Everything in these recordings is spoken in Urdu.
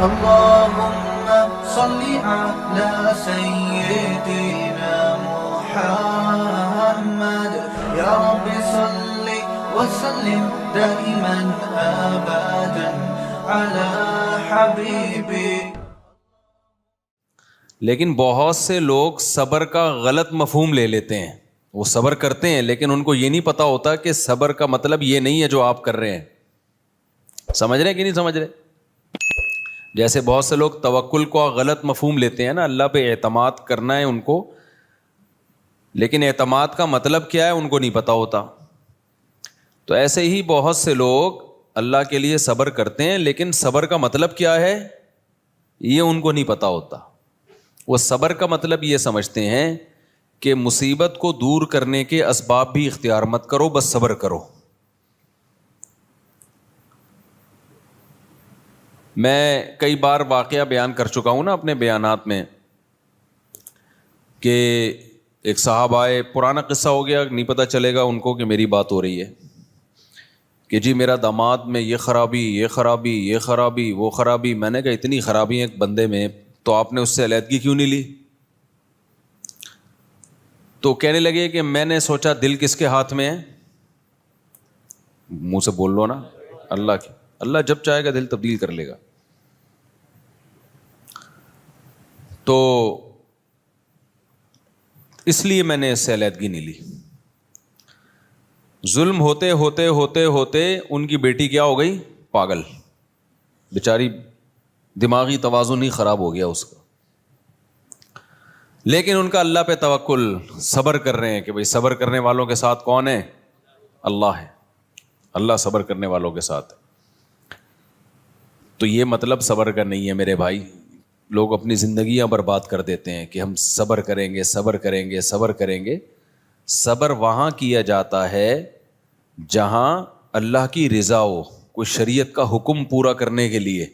اللهم صل على سيدنا محمد يا رب صل وسلم دائما ابدا على حبيبي. لیکن بہت سے لوگ صبر کا غلط مفہوم لے لیتے ہیں. وہ صبر کرتے ہیں لیکن ان کو یہ نہیں پتا ہوتا کہ صبر کا مطلب یہ نہیں ہے جو آپ کر رہے ہیں. سمجھ رہے ہیں کہ نہیں سمجھ رہے؟ جیسے بہت سے لوگ توکل کو غلط مفہوم لیتے ہیں نا، اللہ پہ اعتماد کرنا ہے ان کو، لیکن اعتماد کا مطلب کیا ہے ان کو نہیں پتا ہوتا. تو ایسے ہی بہت سے لوگ اللہ کے لیے صبر کرتے ہیں لیکن صبر کا مطلب کیا ہے یہ ان کو نہیں پتا ہوتا. وہ صبر کا مطلب یہ سمجھتے ہیں کہ مصیبت کو دور کرنے کے اسباب بھی اختیار مت کرو، بس صبر کرو. میں کئی بار واقعہ بیان کر چکا ہوں نا اپنے بیانات میں کہ ایک صاحب آئے، پرانا قصہ ہو گیا، نہیں پتہ چلے گا ان کو کہ میری بات ہو رہی ہے، کہ جی میرا داماد میں یہ خرابی یہ خرابی یہ خرابی وہ خرابی. میں نے کہا اتنی خرابی ہے ایک بندے میں تو آپ نے اس سے علیحدگی کیوں نہیں لی؟ تو کہنے لگے کہ میں نے سوچا دل کس کے ہاتھ میں ہے. منہ سے بول لو نا، اللہ کی. اللہ جب چاہے گا دل تبدیل کر لے گا. تو اس لیے میں نے اس سے علیحدگی نہیں لی. ظلم ہوتے ہوتے ہوتے ہوتے ان کی بیٹی کیا ہو گئی؟ پاگل. بیچاری دماغی توازن ہی خراب ہو گیا اس کا. لیکن ان کا اللہ پہ توکل، صبر کر رہے ہیں کہ بھئی صبر کرنے والوں کے ساتھ کون ہے؟ اللہ ہے. اللہ صبر کرنے والوں کے ساتھ. تو یہ مطلب صبر کا نہیں ہے میرے بھائی. لوگ اپنی زندگیاں برباد کر دیتے ہیں کہ ہم صبر کریں گے صبر کریں گے صبر کریں گے. صبر وہاں کیا جاتا ہے جہاں اللہ کی رضا ہو، کوئی شریعت کا حکم پورا کرنے کے لیے.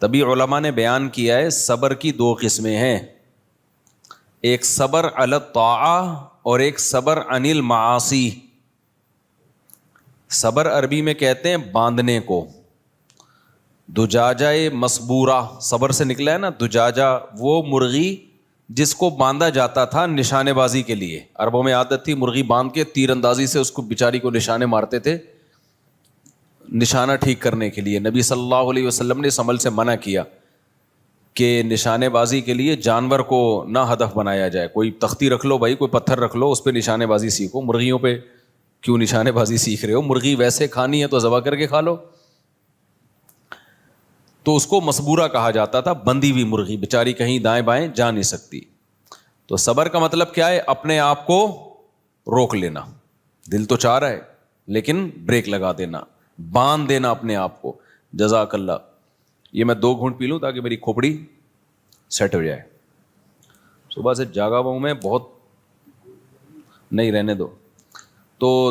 تبھی علماء نے بیان کیا ہے صبر کی دو قسمیں ہیں، ایک صبر علی الطاعہ اور ایک صبر عن المعاصی. صبر عربی میں کہتے ہیں باندھنے کو. دجاجہ مسبورہ صبر سے نکلا ہے نا. دجاجہ وہ مرغی جس کو باندھا جاتا تھا نشانے بازی کے لیے. عربوں میں عادت تھی مرغی باندھ کے تیر اندازی سے اس کو بیچاری کو نشانے مارتے تھے نشانہ ٹھیک کرنے کے لیے. نبی صلی اللہ علیہ وسلم نے اس عمل سے منع کیا کہ نشانے بازی کے لیے جانور کو نہ ہدف بنایا جائے. کوئی تختی رکھ لو بھائی، کوئی پتھر رکھ لو، اس پہ نشانے بازی سیکھو. مرغیوں پہ کیوں نشانے بازی سیکھ رہے ہو؟ مرغی ویسے کھانی ہے تو ذبح کر کے کھا لو. تو اس کو مسبورہ کہا جاتا تھا، بندھی ہوئی مرغی، بیچاری کہیں دائیں بائیں جا نہیں سکتی. تو صبر کا مطلب کیا ہے؟ اپنے آپ کو روک لینا. دل تو چاہ رہا ہے لیکن بریک لگا دینا، باندھ دینا اپنے آپ کو. جزاک اللہ. یہ میں 2 گھونٹ پی لوں تاکہ میری کھوپڑی سیٹ ہو جائے. صبح سے جاگا ہوا ہوں میں بہت. نہیں رہنے دو. تو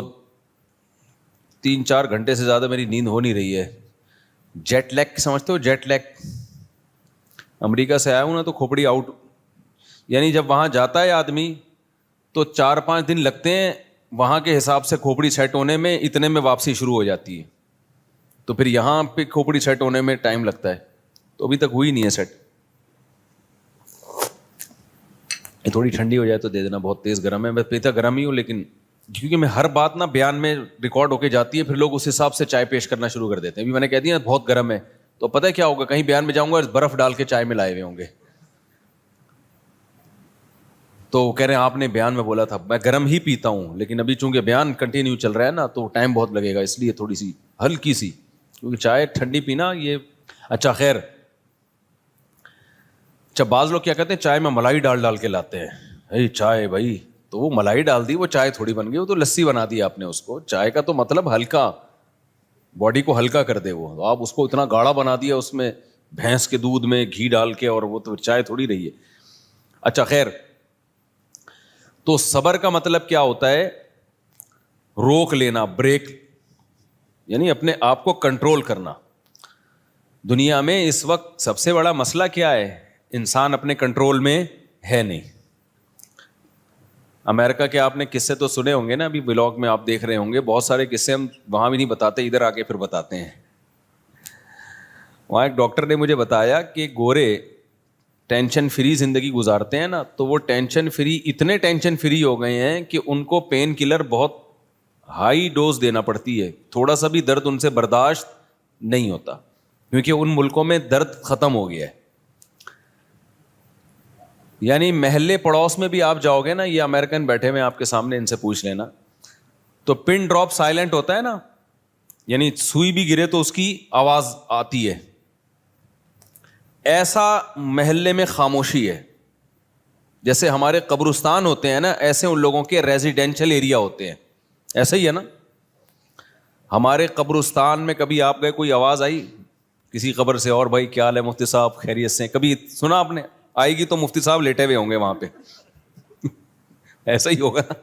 3-4 گھنٹے سے زیادہ میری نیند ہو نہیں رہی ہے. جیٹ لیگ سمجھتے ہو؟ Jet league. امریکہ سے آیا ہوں نا تو کھوپڑی آؤٹ. یعنی جب وہاں جاتا ہے آدمی تو 4-5 دن لگتے ہیں وہاں کے حساب سے کھوپڑی سیٹ ہونے میں، اتنے میں واپسی شروع ہو جاتی ہے. تو پھر یہاں پہ کھوپڑی سیٹ ہونے میں ٹائم لگتا ہے. تو ابھی تک ہوئی نہیں ہے سیٹ. یہ تھوڑی ٹھنڈی ہو جائے تو دے دینا، بہت تیز گرم ہے. میں پیتا گرم ہی ہوں لیکن کیونکہ میں ہر بات نا بیان میں ریکارڈ ہو کے جاتی ہے، پھر لوگ اس حساب سے چائے پیش کرنا شروع کر دیتے ہیں. ابھی میں نے کہہ دیا بہت گرم ہے تو پتہ ہے کیا ہوگا، کہیں بیان میں جاؤں گا برف ڈال کے چائے میں لائے ہوئے ہوں گے. تو وہ کہہ رہے ہیں آپ نے بیان میں بولا تھا. میں گرم ہی پیتا ہوں لیکن ابھی چونکہ بیان کنٹینیو چل رہا ہے نا تو ٹائم بہت لگے گا، اس لیے تھوڑی سی ہلکی سی، کیونکہ چائے ٹھنڈی پینا یہ اچھا. خیر، اچھا بعض لوگ کیا کہتے ہیں چائے میں ملائی ڈال کے لاتے ہیں. چائے بھائی تو وہ ملائی ڈال دی، وہ چائے تھوڑی بن گئی، وہ تو لسی بنا دی آپ نے اس کو. چائے کا تو مطلب ہلکا، باڈی کو ہلکا کر دے. وہ آپ اس کو اتنا گاڑھا بنا دیا اس میں بھینس کے دودھ میں گھی ڈال کے، اور وہ تو چائے تھوڑی رہی ہے. اچھا خیر، تو صبر کا مطلب کیا ہوتا ہے؟ روک لینا، بریک، یعنی اپنے آپ کو کنٹرول کرنا. دنیا میں اس وقت سب سے بڑا مسئلہ کیا ہے؟ انسان اپنے کنٹرول میں ہے نہیں. امریکہ کے آپ نے قصے تو سنے ہوں گے نا، ابھی ولاگ میں آپ دیکھ رہے ہوں گے بہت سارے قصے، ہم وہاں بھی نہیں بتاتے، ادھر آ کے پھر بتاتے ہیں. وہاں ایک ڈاکٹر نے مجھے بتایا کہ گورے ٹینشن فری زندگی گزارتے ہیں نا, تو وہ ٹینشن فری اتنے ٹینشن فری ہو گئے ہیں کہ ان کو پین کلر بہت ہائی ڈوز دینا پڑتی ہے, تھوڑا سا بھی درد ان سے برداشت نہیں ہوتا, کیونکہ ان ملکوں میں درد ختم ہو گیا ہے. یعنی محلے پڑوس میں بھی آپ جاؤ گے نا, یہ امریکن بیٹھے ہوئے آپ کے سامنے, ان سے پوچھ لینا, تو پن ڈراپ سائلنٹ ہوتا ہے نا, یعنی سوئی بھی گرے تو اس کی آواز آتی ہے, ایسا محلے میں خاموشی ہے. جیسے ہمارے قبرستان ہوتے ہیں نا, ایسے ان لوگوں کے ریزیڈینشل ایریا ہوتے ہیں, ایسا ہی ہے نا. ہمارے قبرستان میں کبھی آپ گئے, کوئی آواز آئی کسی قبر سے, اور بھائی کیا حال ہے مفتی صاحب, خیریت سے, کبھی سنا آپ نے؟ آئے گی تو مفتی صاحب لیٹے ہوئے ہوں گے وہاں پہ, ایسا ہی ہوگا نا.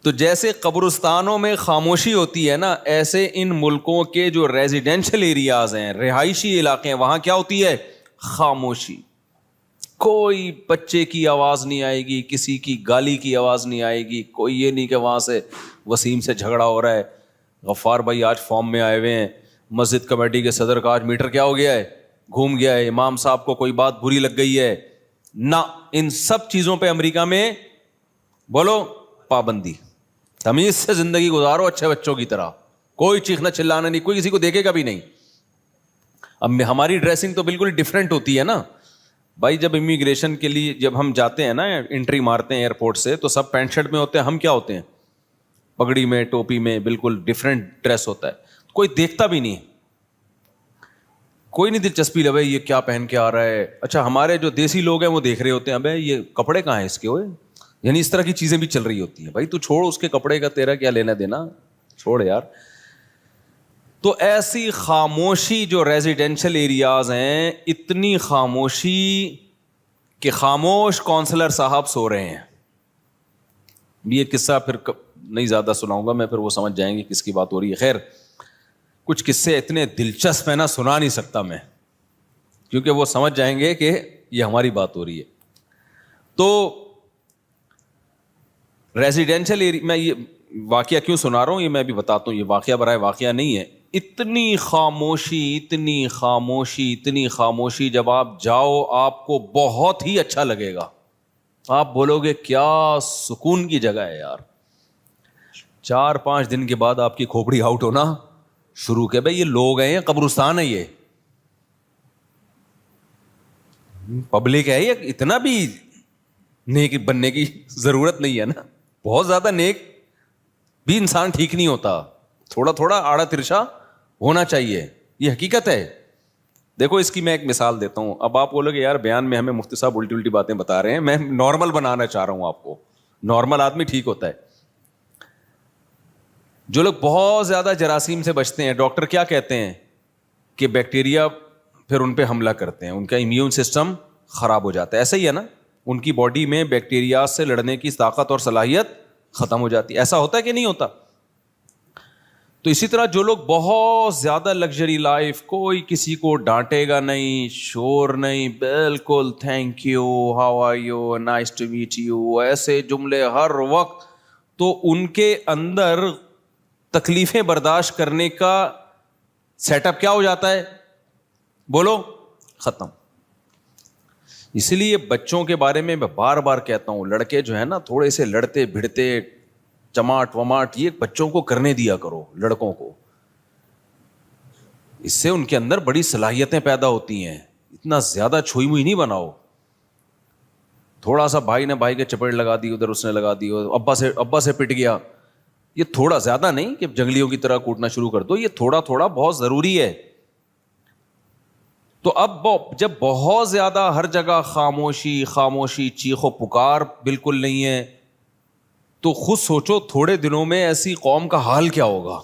تو جیسے قبرستانوں میں خاموشی ہوتی ہے نا, ایسے ان ملکوں کے جو ریزیڈینشل ایریاز ہیں, رہائشی علاقے ہیں, وہاں کیا ہوتی ہے؟ خاموشی. کوئی بچے کی آواز نہیں آئے گی, کسی کی گالی کی آواز نہیں آئے گی, کوئی یہ نہیں کہ وہاں سے وسیم سے جھگڑا ہو رہا ہے, غفار بھائی آج فارم میں آئے ہوئے ہیں, مسجد کمیٹی کے صدر کا آج میٹر کیا ہو گیا ہے, گھوم گیا ہے, امام صاحب کو کوئی بات بری لگ گئی ہے. نہ, ان سب چیزوں پہ امریکہ میں بولو پابندی. تمیز سے زندگی گزارو اچھے بچوں کی طرح, کوئی چیخنا چلانا نہیں, کوئی کسی کو دیکھے گا بھی نہیں. اب ہماری ڈریسنگ تو بالکل ڈفرینٹ ہوتی ہے نا بھائی. جب امیگریشن کے لیے جب ہم جاتے ہیں نا, انٹری مارتے ہیں ایئرپورٹ سے, تو سب پینٹ شرٹ میں ہوتے ہیں, ہم کیا ہوتے ہیں؟ پگڑی میں, ٹوپی میں, بالکل ڈفرینٹ ڈریس ہوتا ہے, کوئی دیکھتا بھی نہیں, کوئی نہیں دلچسپی لے بھائی یہ کیا پہن کے آ رہا ہے. اچھا ہمارے جو دیسی لوگ ہیں وہ دیکھ رہے ہوتے ہیں, ابے یہ کپڑے کہاں ہیں اس کے ہوئے, یعنی اس طرح کی چیزیں بھی چل رہی ہوتی ہیں. بھائی تو چھوڑ اس کے کپڑے کا, تیرا کیا لینا دینا, چھوڑ یار. تو ایسی خاموشی جو ریزیڈینشل ایریاز ہیں, اتنی خاموشی کہ خاموش کونسلر صاحب سو رہے ہیں. یہ قصہ پھر نہیں زیادہ سناؤں گا میں, پھر وہ سمجھ جائیں گے کس کی بات ہو رہی ہے. خیر, کچھ قصے اتنے دلچسپ ہیں نا, سنا نہیں سکتا میں, کیونکہ وہ سمجھ جائیں گے کہ یہ ہماری بات ہو رہی ہے. تو ریزیڈینشل ایریا, میں یہ واقعہ کیوں سنا رہا ہوں یہ میں بھی بتاتا ہوں, یہ واقعہ برائے واقعہ نہیں ہے. اتنی خاموشی, اتنی خاموشی, اتنی خاموشی, جب آپ جاؤ آپ کو بہت ہی اچھا لگے گا. آپ بولو گے کیا سکون کی جگہ ہے یار. 4-5 دن کے بعد آپ کی کھوپڑی آؤٹ ہونا شروع کہ بھائی یہ لوگ ہیں, قبرستان ہے, یہ پبلک ہے, یہ اتنا بھی نیک بننے کی ضرورت نہیں ہے نا. بہت زیادہ نیک بھی انسان ٹھیک نہیں ہوتا, تھوڑا تھوڑا آڑا ترچا ہونا چاہیے, یہ حقیقت ہے. دیکھو اس کی میں ایک مثال دیتا ہوں. اب آپ بولو گے یار بیان میں ہمیں مفتی صاحب الٹی الٹی باتیں بتا رہے ہیں, میں نارمل بنانا چاہ رہا ہوں آپ کو. نارمل آدمی ٹھیک ہوتا ہے. جو لوگ بہت زیادہ جراثیم سے بچتے ہیں, ڈاکٹر کیا کہتے ہیں کہ بیکٹیریا پھر ان پہ حملہ کرتے ہیں, ان کا امیون سسٹم خراب ہو جاتا ہے. ایسا ہی ہے نا, ان کی باڈی میں بیکٹیریا سے لڑنے کی طاقت اور صلاحیت ختم ہو جاتی ہے. ایسا ہوتا ہے کہ نہیں ہوتا؟ تو اسی طرح جو لوگ بہت زیادہ لگژری لائف, کوئی کسی کو ڈانٹے گا نہیں, شور نہیں, بالکل thank you, how are you, nice to meet you, ایسے جملے ہر وقت, تو ان کے اندر تکلیفیں برداشت کرنے کا سیٹ اپ کیا ہو جاتا ہے؟ بولو, ختم. اسی لیے بچوں کے بارے میں بار بار کہتا ہوں, لڑکے جو ہے نا تھوڑے سے لڑتے بھڑتے, چماٹ وماٹ, یہ بچوں کو کرنے دیا کرو, لڑکوں کو. اس سے ان کے اندر بڑی صلاحیتیں پیدا ہوتی ہیں. اتنا زیادہ چھوئی موئی نہیں بناؤ. تھوڑا سا بھائی نے بھائی کے چپیٹ لگا دی, ادھر اس نے لگا دی, ابا سے پٹ گیا, یہ تھوڑا زیادہ نہیں کہ جنگلیوں کی طرح کوٹنا شروع کر دو, یہ تھوڑا تھوڑا بہت ضروری ہے. تو اب جب بہت زیادہ ہر جگہ خاموشی خاموشی, چیخ و پکار بالکل نہیں ہے, تو خود سوچو تھوڑے دنوں میں ایسی قوم کا حال کیا ہوگا.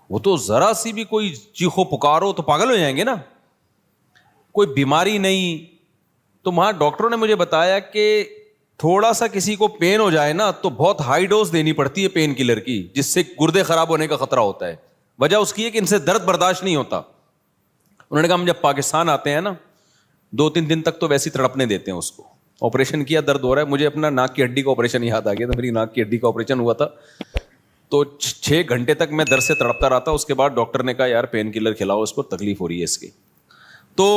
وہ تو ذرا سی بھی کوئی چیخ و پکار ہو تو پاگل ہو جائیں گے نا. کوئی بیماری نہیں, تو وہاں ڈاکٹروں نے مجھے بتایا کہ تھوڑا سا کسی کو پین ہو جائے نا تو بہت ہائی ڈوز دینی پڑتی ہے پین کلر کی, جس سے گردے خراب ہونے کا خطرہ ہوتا ہے. وجہ اس کی ہے کہ ان سے درد برداشت نہیں ہوتا. انہوں نے کہا ہم جب پاکستان آتے ہیں نا 2-3 دن تک تو ویسی تڑپنے دیتے ہیں اس کو. آپریشن کیا, درد ہو رہا ہے, مجھے اپنا ناک کی ہڈی کا آپریشن یاد آ گیا تھا, میری ناک کی ہڈی کا آپریشن ہوا تھا, تو 6 گھنٹے تک میں درد سے تڑپتا رہا تھا. اس کے بعد ڈاکٹر نے کہا یار پین کلر کھلاؤ, اس کو تکلیف ہو رہی ہے اس کی. تو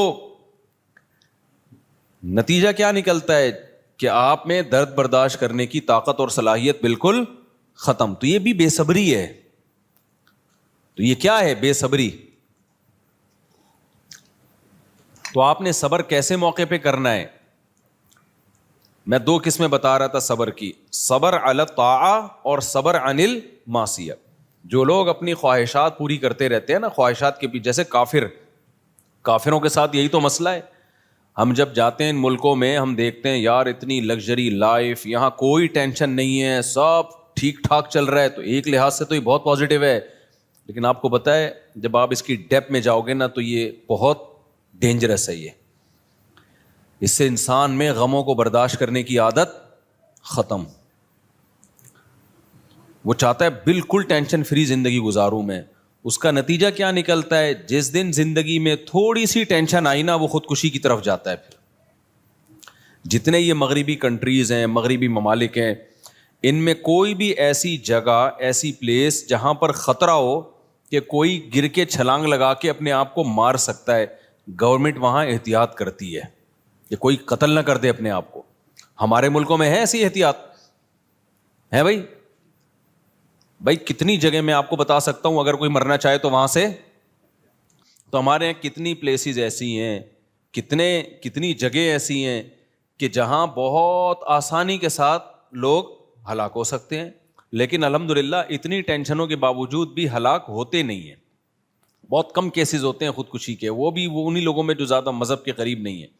نتیجہ کیا نکلتا ہے کہ آپ میں درد برداشت کرنے کی طاقت اور صلاحیت بالکل ختم. تو یہ بھی بے صبری ہے. تو یہ کیا ہے؟ بے صبری. تو آپ نے صبر کیسے موقع پہ کرنا ہے؟ میں 2 قسمیں بتا رہا تھا صبر کی, صبر علی الطاعہ اور صبر عن المعصیہ. جو لوگ اپنی خواہشات پوری کرتے رہتے ہیں نا, خواہشات کے پیچھے, جیسے کافروں کے ساتھ یہی تو مسئلہ ہے. ہم جب جاتے ہیں ان ملکوں میں, ہم دیکھتے ہیں یار اتنی لگژری لائف, یہاں کوئی ٹینشن نہیں ہے, سب ٹھیک ٹھاک چل رہا ہے. تو ایک لحاظ سے تو یہ بہت پازیٹیو ہے, لیکن آپ کو پتہ ہے جب آپ اس کی ڈیپ میں جاؤ گے نا تو یہ بہت ڈینجرس ہے. یہ اس سے انسان میں غموں کو برداشت کرنے کی عادت ختم. وہ چاہتا ہے بالکل ٹینشن فری زندگی گزاروں میں. اس کا نتیجہ کیا نکلتا ہے؟ جس دن زندگی میں تھوڑی سی ٹینشن آئی نا, وہ خودکشی کی طرف جاتا ہے. پھر جتنے یہ مغربی کنٹریز ہیں, مغربی ممالک ہیں, ان میں کوئی بھی ایسی جگہ, ایسی پلیس جہاں پر خطرہ ہو کہ کوئی گر کے چھلانگ لگا کے اپنے آپ کو مار سکتا ہے, گورنمنٹ وہاں احتیاط کرتی ہے کہ کوئی قتل نہ کر دے اپنے آپ کو. ہمارے ملکوں میں ہے ایسی احتیاط؟ ہے بھائی کتنی جگہ میں آپ کو بتا سکتا ہوں, اگر کوئی مرنا چاہے تو وہاں سے. تو ہمارے یہاں کتنی پلیسز ایسی ہیں, کتنی جگہ ایسی ہیں کہ جہاں بہت آسانی کے ساتھ لوگ ہلاک ہو سکتے ہیں, لیکن الحمدللہ اتنی ٹینشنوں کے باوجود بھی ہلاک ہوتے نہیں ہیں. بہت کم کیسز ہوتے ہیں خودکشی کے, وہ بھی انہی لوگوں میں جو زیادہ مذہب کے قریب نہیں ہیں.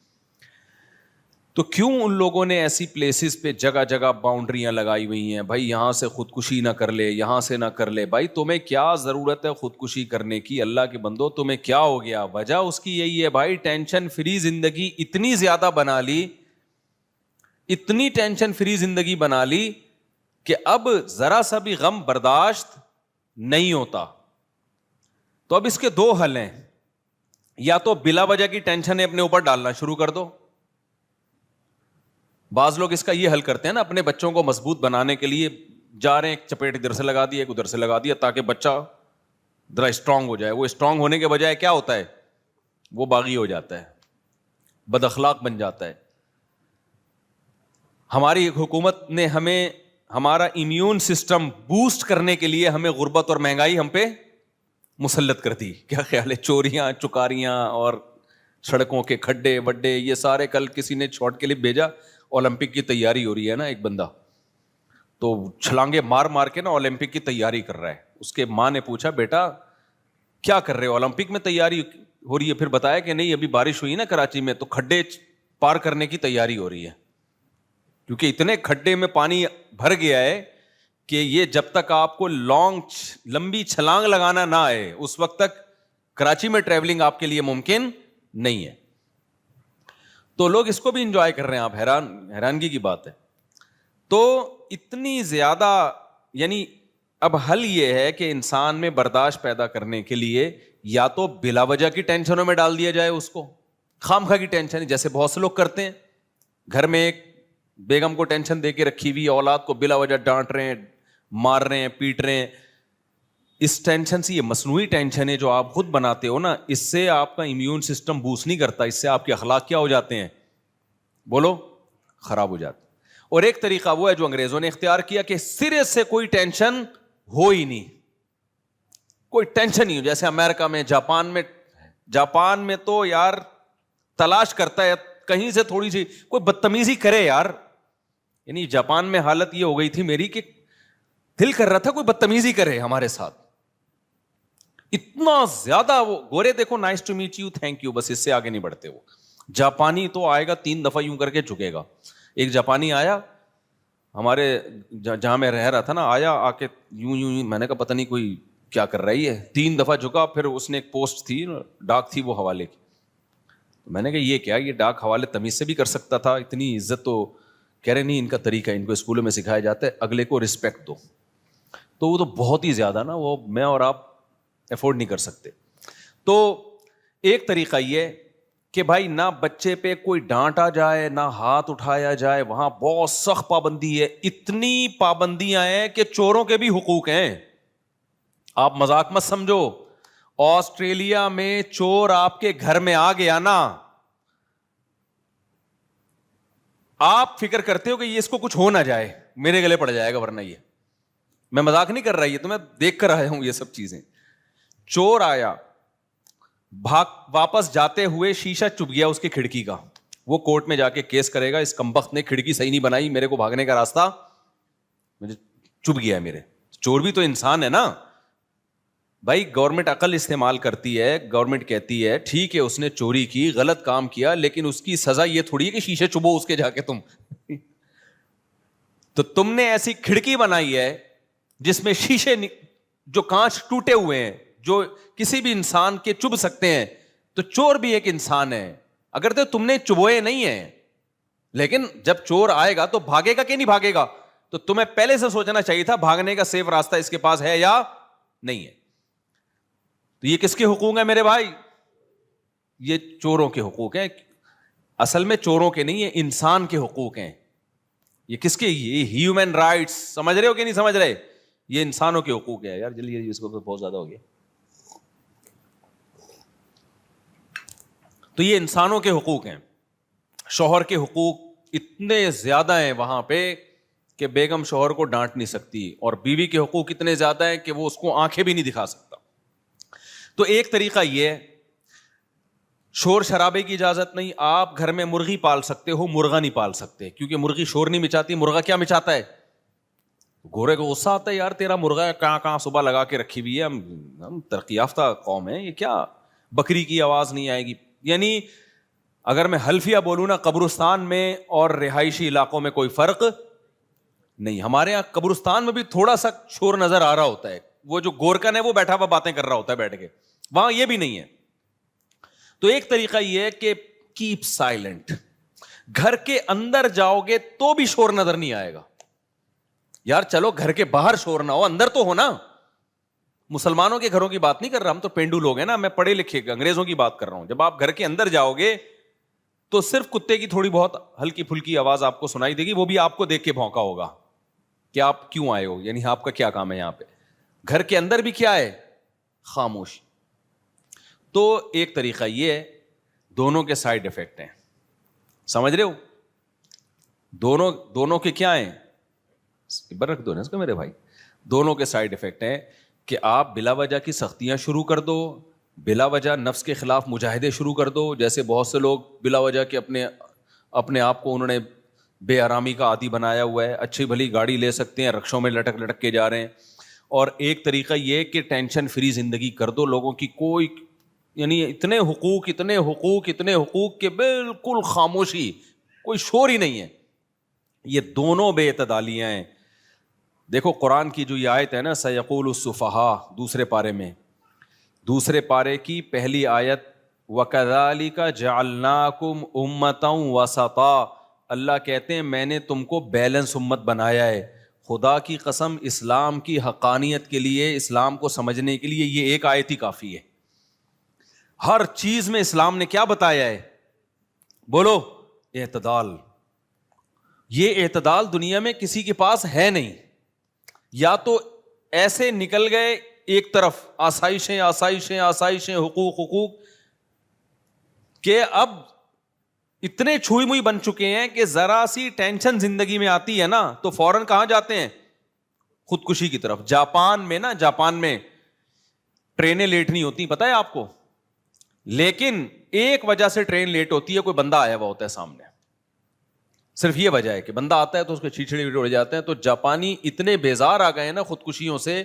تو کیوں ان لوگوں نے ایسی پلیسز پہ جگہ جگہ باؤنڈریاں لگائی ہوئی ہیں؟ بھائی یہاں سے خودکشی نہ کر لے, یہاں سے نہ کر لے. بھائی تمہیں کیا ضرورت ہے خودکشی کرنے کی؟ اللہ کے بندو تمہیں کیا ہو گیا؟ وجہ اس کی یہی ہے بھائی, ٹینشن فری زندگی اتنی زیادہ بنا لی, اتنی ٹینشن فری زندگی بنا لی کہ اب ذرا سا بھی غم برداشت نہیں ہوتا. تو اب اس کے 2 حل ہیں. یا تو بلا وجہ کی ٹینشن اپنے اوپر ڈالنا شروع کر دو. بعض لوگ اس کا یہ حل کرتے ہیں نا, اپنے بچوں کو مضبوط بنانے کے لیے جا رہے ہیں, ایک چپیٹ ادھر سے لگا دی, ایک ادھر سے لگا دیا, تاکہ بچہ ذرا اسٹرانگ ہو جائے. وہ اسٹرانگ ہونے کے بجائے کیا ہوتا ہے, وہ باغی ہو جاتا ہے, بد اخلاق بن جاتا ہے. ہماری حکومت نے ہمیں ہمارا امیون سسٹم بوسٹ کرنے کے لیے ہمیں غربت اور مہنگائی ہم پہ مسلط کر دی. کیا خیال ہے؟ چوریاں چکاریاں اور سڑکوں کے کھڈے وڈے, یہ سارے. کل کسی نے شارٹ کلپ بھیجا, اولمپک کی تیاری ہو رہی ہے نا, ایک بندہ تو چھلانگے مار مار کے نا اولمپک کی تیاری کر رہا ہے. اس کے ماں نے پوچھا بیٹا کیا کر رہے ہو؟ اولمپک میں تیاری ہو رہی ہے. پھر بتایا کہ نہیں ابھی بارش ہوئی نا کراچی میں, تو کھڈے پار کرنے کی تیاری ہو رہی ہے, کیونکہ اتنے کھڈے میں پانی بھر گیا ہے کہ یہ جب تک آپ کو لمبی چھلانگ لگانا نہ آئے اس وقت تک کراچی میں ٹریولنگ آپ کے لیے ممکن نہیں ہے. تو لوگ اس کو بھی انجوائے کر رہے ہیں. آپ حیرانگی کی بات ہے. تو اتنی زیادہ, یعنی اب حل یہ ہے کہ انسان میں برداشت پیدا کرنے کے لیے یا تو بلا وجہ کی ٹینشنوں میں ڈال دیا جائے اس کو, خامخواہ کی ٹینشن, جیسے بہت سے لوگ کرتے ہیں. گھر میں ایک بیگم کو ٹینشن دے کے رکھی ہوئی, اولاد کو بلا وجہ ڈانٹ رہے ہیں, مار رہے ہیں, پیٹ رہے ہیں. اس ٹینشن سے, یہ مصنوعی ٹینشن ہے جو آپ خود بناتے ہو نا, اس سے آپ کا امیون سسٹم بوسٹ نہیں کرتا, اس سے آپ کے اخلاق کیا ہو جاتے ہیں؟ بولو, خراب ہو جاتے. اور ایک طریقہ وہ ہے جو انگریزوں نے اختیار کیا کہ سرے سے کوئی ٹینشن ہو ہی نہیں, کوئی ٹینشن نہیں ہو. جیسے امریکہ میں, جاپان میں تو یار تلاش کرتا ہے کہیں سے تھوڑی سی کوئی بدتمیزی کرے یار. یعنی جاپان میں حالت یہ ہو گئی تھی میری کہ دل کر رہا تھا کوئی بدتمیزی کرے ہمارے ساتھ. اتنا زیادہ وہ گورے دیکھو, nice to meet you, thank you, بس اس سے آگے نہیں بڑھتے. وہ جاپانی تو آئے گا 3 دفعہ یوں کر کے جھکے گا. ایک جاپانی آیا ہمارے جہاں میں رہ رہا تھا نا, آیا آ کے یوں, میں نے کہا پتہ نہیں کوئی کیا کر رہی ہے. 3 دفعہ جھکا. پھر اس نے ایک پوسٹ تھی, ڈاک تھی وہ حوالے کی. میں نے کہا یہ کیا, یہ ڈاک حوالے تمیز سے بھی کر سکتا تھا, اتنی عزت. تو کہہ رہے نہیں ان کا طریقہ, ان کو اسکولوں میں سکھایا جاتا ہے اگلے کو رسپیکٹ دو. تو وہ تو بہت ہی زیادہ نا, وہ میں اور آپ افورڈ نہیں کر سکتے. تو ایک طریقہ یہ کہ بھائی نہ بچے پہ کوئی ڈانٹا جائے نہ ہاتھ اٹھایا جائے, وہاں بہت سخت پابندی ہے. اتنی پابندیاں ہیں کہ چوروں کے بھی حقوق ہیں. آپ مذاق مت سمجھو. آسٹریلیا میں چور آپ کے گھر میں آ گیا نا, آپ فکر کرتے ہو کہ یہ اس کو کچھ ہو نہ جائے, میرے گلے پڑ جائے گا ورنہ. یہ میں مذاق نہیں کر رہا, یہ تو میں دیکھ کر آیا ہوں یہ سب چیزیں. چور آیا, واپس جاتے ہوئے شیشہ چپ گیا اس کی کھڑکی کا, وہ کورٹ میں جا کے کیس کرے گا اس کمبخت نے کھڑکی صحیح نہیں بنائی, میرے کو بھاگنے کا راستہ مجھے چپ گیا میرے. چور بھی تو انسان ہے نا بھائی. گورنمنٹ عقل استعمال کرتی ہے, گورنمنٹ کہتی ہے ٹھیک ہے اس نے چوری کی, غلط کام کیا, لیکن اس کی سزا یہ تھوڑی ہے کہ شیشے چبو اس کے جا کے تم. تو تم نے ایسی کھڑکی بنائی ہے جس میں شیشے جو کانچ ٹوٹے ہوئے ہیں جو کسی بھی انسان کے چبھ سکتے ہیں, تو چور بھی ایک انسان ہے. اگر تو تم نے چبوئے نہیں ہیں, لیکن جب چور آئے گا تو بھاگے گا کہ نہیں بھاگے گا, تو تمہیں پہلے سے سوچنا چاہیے تھا بھاگنے کا سیف راستہ اس کے پاس ہے یا نہیں ہے. تو یہ کس کے حقوق ہیں میرے بھائی؟ یہ چوروں کے حقوق ہیں. اصل میں چوروں کے نہیں, یہ انسان کے حقوق ہیں. یہ کس کے؟ یہ ہیومن رائٹس. سمجھ رہے ہو کہ نہیں سمجھ رہے؟ یہ انسانوں کے حقوق ہے. یار جلدی اس کو بہت زیادہ ہو گیا. تو یہ انسانوں کے حقوق ہیں. شوہر کے حقوق اتنے زیادہ ہیں وہاں پہ کہ بیگم شوہر کو ڈانٹ نہیں سکتی, اور بیوی کے حقوق اتنے زیادہ ہیں کہ وہ اس کو آنکھیں بھی نہیں دکھا سکتا. تو ایک طریقہ یہ ہے, شور شرابے کی اجازت نہیں. آپ گھر میں مرغی پال سکتے ہو, مرغا نہیں پال سکتے, کیونکہ مرغی شور نہیں مچاتی. مرغا کیا مچاتا ہے؟ گورے کو غصہ آتا ہے, یار تیرا مرغا کہاں صبح لگا کے رکھی ہوئی ہے, ہم ترقی یافتہ قوم ہے, یہ کیا بکری کی آواز نہیں آئے گی. یعنی اگر میں حلفیہ بولوں نا, قبرستان میں اور رہائشی علاقوں میں کوئی فرق نہیں. ہمارے یہاں قبرستان میں بھی تھوڑا سا شور نظر آ رہا ہوتا ہے, وہ جو گورکن ہے وہ بیٹھا ہوا باتیں کر رہا ہوتا ہے بیٹھ کے, وہاں یہ بھی نہیں ہے. تو ایک طریقہ یہ ہے کہ کیپ سائلنٹ. گھر کے اندر جاؤ گے تو بھی شور نظر نہیں آئے گا. یار چلو گھر کے باہر شور نہ ہو, اندر تو ہو نا. مسلمانوں کے گھروں کی بات نہیں کر رہا, ہم تو پینڈو لوگ ہیں نا, میں پڑھے لکھے انگریزوں کی بات کر رہا ہوں. جب آپ گھر کے اندر جاؤ گے تو صرف کتے کی تھوڑی بہت ہلکی پھلکی آواز آپ کو سنائی دے گی, وہ بھی آپ کو دیکھ کے بھونکا ہوگا کہ آپ کیوں آئے ہو, یعنی آپ کا کیا کام ہے یہاں پہ. گھر کے اندر بھی کیا ہے؟ خاموش. تو ایک طریقہ یہ ہے. دونوں کے سائیڈ افیکٹ ہیں, سمجھ رہے ہو؟ دونوں کے کیا ہیں؟ رکھ دو نا اس کو میرے بھائی. دونوں کے سائیڈ افیکٹ ہیں کہ آپ بلا وجہ کی سختیاں شروع کر دو, بلا وجہ نفس کے خلاف مجاہدے شروع کر دو. جیسے بہت سے لوگ بلا وجہ کے اپنے آپ کو انہوں نے بے آرامی کا عادی بنایا ہوا ہے. اچھی بھلی گاڑی لے سکتے ہیں, رکشوں میں لٹک لٹک کے جا رہے ہیں. اور ایک طریقہ یہ کہ ٹینشن فری زندگی کر دو لوگوں کی. کوئی یعنی اتنے حقوق کہ بالکل خاموشی, کوئی شور ہی نہیں ہے. یہ دونوں بے اعتدالیاں ہیں. دیکھو قرآن کی جو یہ آیت ہے نا, سیقول السفہاء, دوسرے پارے کی پہلی آیت, وَكَذَلِكَ جَعَلْنَاكُمْ أُمَّةً وَسَطًا. اللہ کہتے ہیں میں نے تم کو بیلنس امت بنایا ہے. خدا کی قسم اسلام کی حقانیت کے لیے, اسلام کو سمجھنے کے لیے یہ ایک آیت ہی کافی ہے. ہر چیز میں اسلام نے کیا بتایا ہے؟ بولو, اعتدال. یہ اعتدال دنیا میں کسی کے پاس ہے نہیں. یا تو ایسے نکل گئے ایک طرف آسائشیں, حقوق کہ اب اتنے چھوئی موئی بن چکے ہیں کہ ذرا سی ٹینشن زندگی میں آتی ہے نا تو فوراً کہاں جاتے ہیں؟ خودکشی کی طرف. جاپان میں ٹرینیں لیٹ نہیں ہوتی, پتہ ہے آپ کو, لیکن ایک وجہ سے ٹرین لیٹ ہوتی ہے, کوئی بندہ آیا ہوا ہوتا ہے سامنے. صرف یہ وجہ ہے کہ بندہ آتا ہے تو اس کے چھیچڑے اڑ جاتے ہیں. تو جاپانی اتنے بیزار آ گئے نا خودکشیوں سے